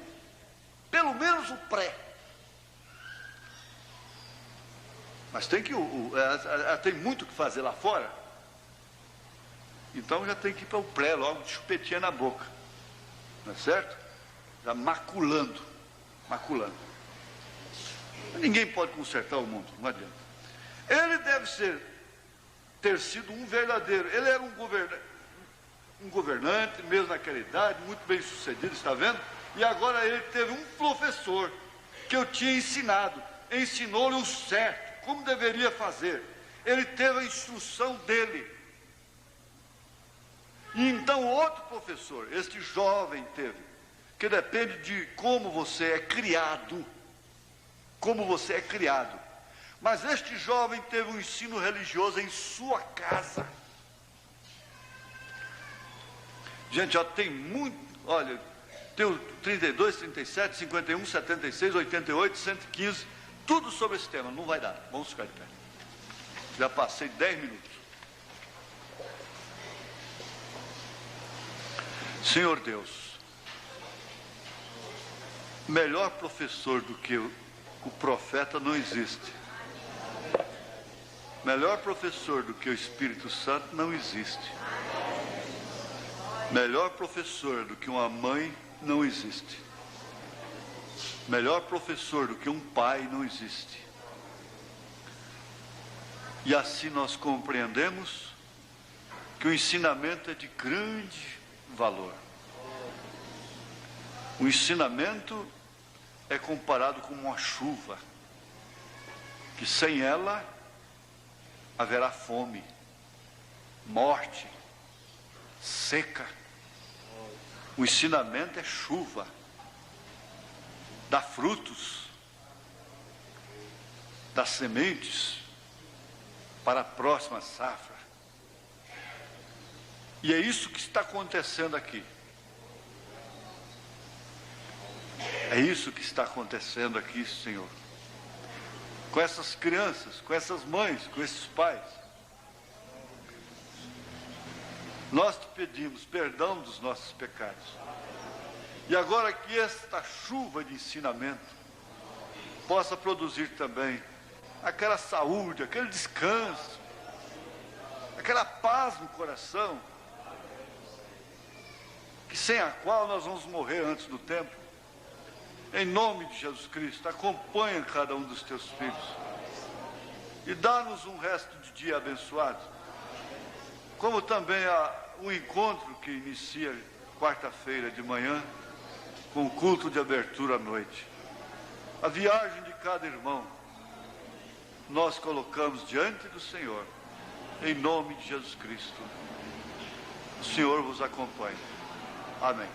Pelo menos o pré. Mas tem tem muito o que fazer lá fora. Então já tem que ir para o pré logo, de chupetinha na boca. Não é certo? Já maculando. Ninguém pode consertar o mundo, não adianta. Ele deve ter sido um verdadeiro. Ele era um governante, mesmo naquela idade, muito bem sucedido, está vendo? E agora ele teve um professor que eu tinha ensinado, ensinou-lhe o certo, como deveria fazer. Ele teve a instrução dele. E então outro professor, este jovem teve, que depende de como você é criado. Como você é criado. Mas este jovem teve um ensino religioso em sua casa. Gente, ó, tem muito, olha, tem o 32, 37, 51, 76, 88, 115, tudo sobre esse tema. Não vai dar, vamos ficar de pé. Já passei 10 minutos. Senhor Deus, melhor professor do que o profeta não existe. Melhor professor do que o Espírito Santo não existe. Melhor professor do que uma mãe não existe. Melhor professor do que um pai não existe. E assim nós compreendemos que o ensinamento é de grande valor. O ensinamento é comparado com uma chuva, que sem ela haverá fome, morte, seca. O ensinamento é chuva, dá frutos, dá sementes para a próxima safra. E é isso que está acontecendo aqui. É isso que está acontecendo aqui, Senhor. Com essas crianças, com essas mães, com esses pais. Nós te pedimos perdão dos nossos pecados. E agora que esta chuva de ensinamento possa produzir também aquela saúde, aquele descanso, aquela paz no coração, que sem a qual nós vamos morrer antes do tempo. Em nome de Jesus Cristo, acompanha cada um dos teus filhos e dá-nos um resto de dia abençoado, como também o encontro que inicia quarta-feira de manhã, com o culto de abertura à noite. A viagem de cada irmão, nós colocamos diante do Senhor, em nome de Jesus Cristo. O Senhor vos acompanhe. Amém.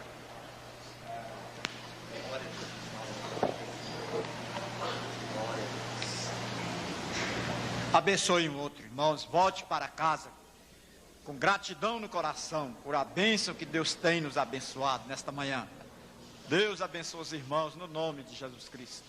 Abençoe um outro, irmãos. Volte para casa com gratidão no coração por a bênção que Deus tem nos abençoado nesta manhã. Deus abençoe os irmãos no nome de Jesus Cristo.